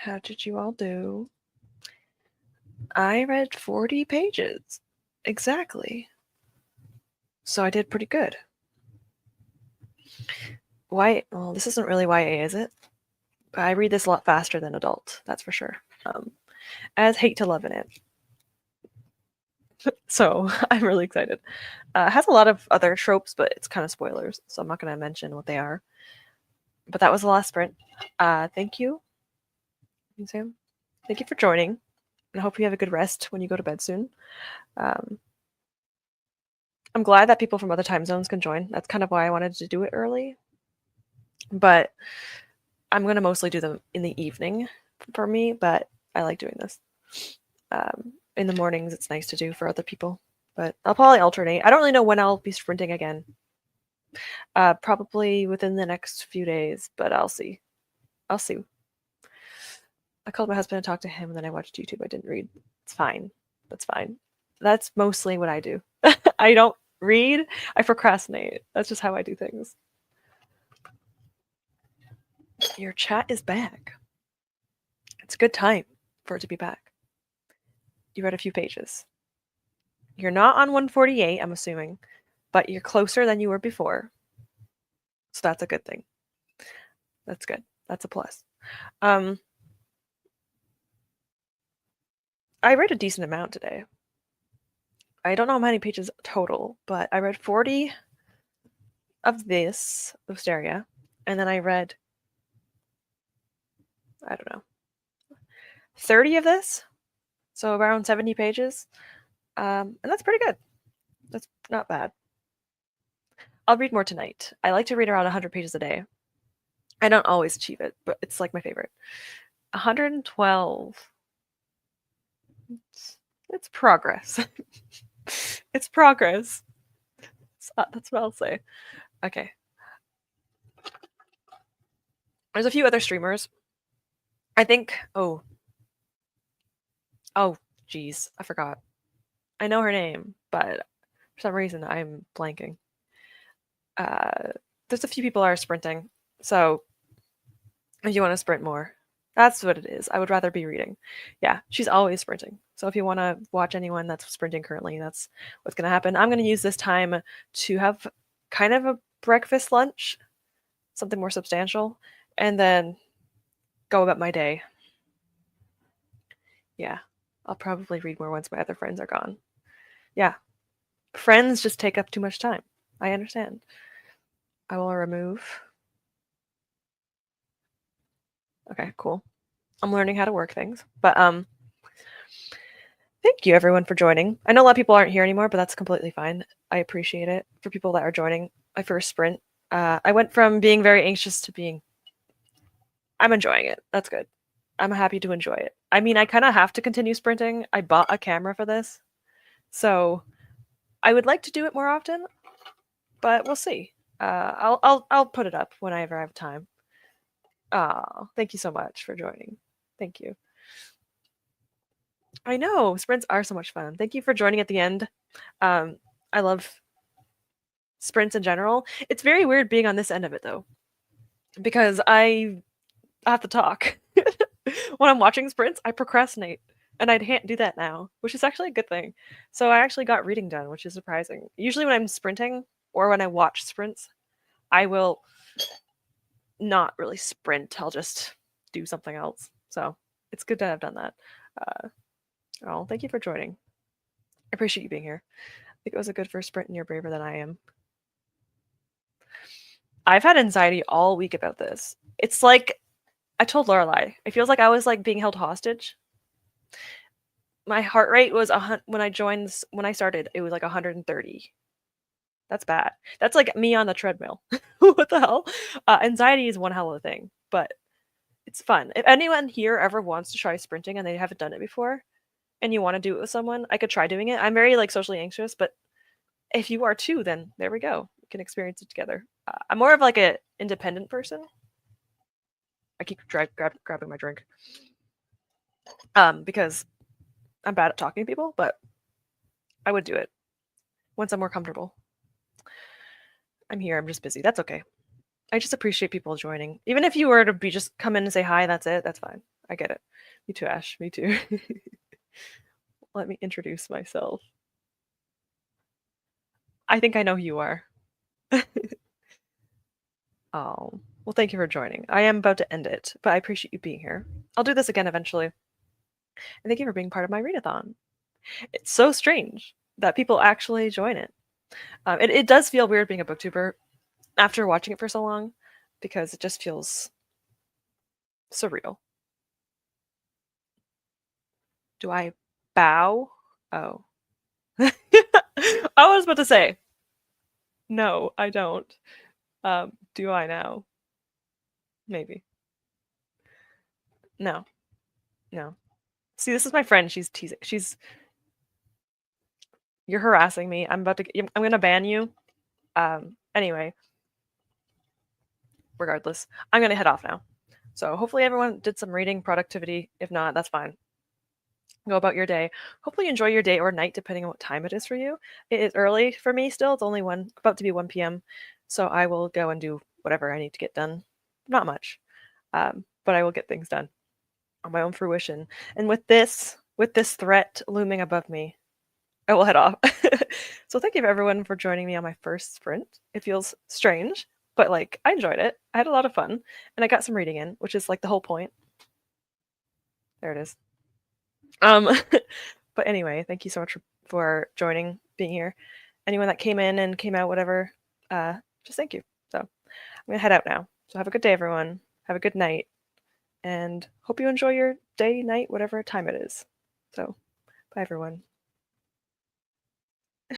How did you all do? I read 40 pages. Exactly. So I did pretty good. Why? Well, this isn't really YA, is it? But I read this a lot faster than adult, that's for sure. As hate to love in it. So I'm really excited. It has a lot of other tropes, but it's kind of spoilers, so I'm not going to mention what they are. But that was the last sprint. Thank you, Sam. Thank you for joining, and I hope you have a good rest when you go to bed soon. I'm glad that people from other time zones can join. That's kind of why I wanted to do it early. But I'm going to mostly do them in the evening for me, but I like doing this. In the mornings, it's nice to do for other people. But I'll probably alternate. I don't really know when I'll be sprinting again. Probably within the next few days, but I'll see. I'll see. I called my husband and talked to him, and then I watched YouTube. I didn't read. It's fine. That's fine. That's mostly what I do. I don't read. I procrastinate. That's just how I do things. Your chat is back. It's a good time for it to be back. You read a few pages. You're not on 148, I'm assuming, but you're closer than you were before. So that's a good thing. That's good. That's a plus. I read a decent amount today. I don't know how many pages total, but I read 40 of this, Wisteria, and then I read, I don't know, 30 of this, so around 70 pages, and that's pretty good. That's not bad. I'll read more tonight. I like to read around 100 pages a day. I don't always achieve it, but it's like my favorite. 112. It's progress. It's progress. That's what I'll say. Okay. There's a few other streamers. I think. Oh, geez, I forgot. I know her name, but for some reason I'm blanking. There's a few people are sprinting, so if you want to sprint more, that's what it is. I would rather be reading. Yeah, she's always sprinting. So if you want to watch anyone that's sprinting currently, that's what's going to happen. I'm going to use this time to have kind of a breakfast lunch, something more substantial, and then go about my day. Yeah, I'll probably read more once my other friends are gone. Yeah, friends just take up too much time. I understand. I will remove. Okay, cool. I'm learning how to work things. But thank you everyone for joining. I know a lot of people aren't here anymore, but that's completely fine. I appreciate it. For people that are joining my first sprint, I went from being very anxious to being I'm enjoying it. That's good. I'm happy to enjoy it. I mean, I kind of have to continue sprinting. I bought a camera for this. So I would like to do it more often, but we'll see. I'll put it up whenever I have time. Oh, thank you so much for joining. Thank you. I know sprints are so much fun. Thank you for joining at the end. I love sprints in general. It's very weird being on this end of it though, because I have to talk. When I'm watching sprints, I procrastinate, and I can't do that now, which is actually a good thing. So I actually got reading done, which is surprising. Usually when I'm sprinting or when I watch sprints, I will not really sprint. I'll just do something else. So it's good to have done that. Oh, thank you for joining. I appreciate you being here. I think it was a good first sprint, and you're braver than I am. I've had anxiety all week about this. It's like I told Lorelai. It feels like I was like being held hostage. My heart rate was when I started, it was like 130. That's bad. That's like me on the treadmill. What the hell? Anxiety is one hell of a thing, but it's fun. If anyone here ever wants to try sprinting and they haven't done it before, and you want to do it with someone, I could try doing it. I'm very like socially anxious, but if you are too, then there we go. We can experience it together. I'm more of like a independent person. I keep grabbing my drink because I'm bad at talking to people, but I would do it once I'm more comfortable. I'm here. I'm just busy. That's okay. I just appreciate people joining. Even if you were to be just come in and say hi, that's it. That's fine. I get it. Me too, Ash. Me too. Let me introduce myself. I think I know who you are. Oh, well, thank you for joining. I am about to end it, but I appreciate you being here. I'll do this again eventually. And thank you for being part of my readathon. It's so strange that people actually join it. It does feel weird being a booktuber after watching it for so long because it just feels surreal. Do I bow? Oh. I was about to say, no, I don't. Do I now? Maybe. No. No. See, this is my friend. She's teasing. You're harassing me. I'm gonna ban you. Anyway, regardless, I'm gonna head off now. So hopefully everyone did some reading productivity. If not, that's fine. Go about your day. Hopefully enjoy your day or night, depending on what time it is for you. It is early for me still. It's only about to be 1 p.m. So I will go and do whatever I need to get done. Not much, but I will get things done on my own fruition. And with this threat looming above me, I will head off. So thank you everyone for joining me on my first sprint. It feels strange, but like I enjoyed it. I had a lot of fun, and I got some reading in, which is like the whole point. There it is. Um, but anyway, thank you so much for joining, being here. Anyone that came in and came out, whatever, just thank you. So I'm gonna head out now. So have a good day, everyone. Have a good night, and hope you enjoy your day, night, whatever time it is. So bye, everyone.